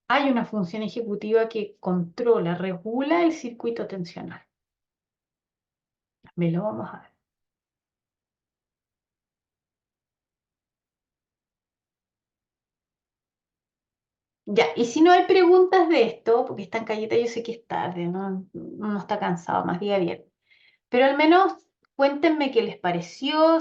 hay una función ejecutiva que controla, regula el circuito atencional. Me lo vamos a ver. Ya, y si no hay preguntas de esto, porque está en Cayeta, yo sé que es tarde, ¿no? Uno está cansado, más día viernes. Pero al menos cuéntenme qué les pareció,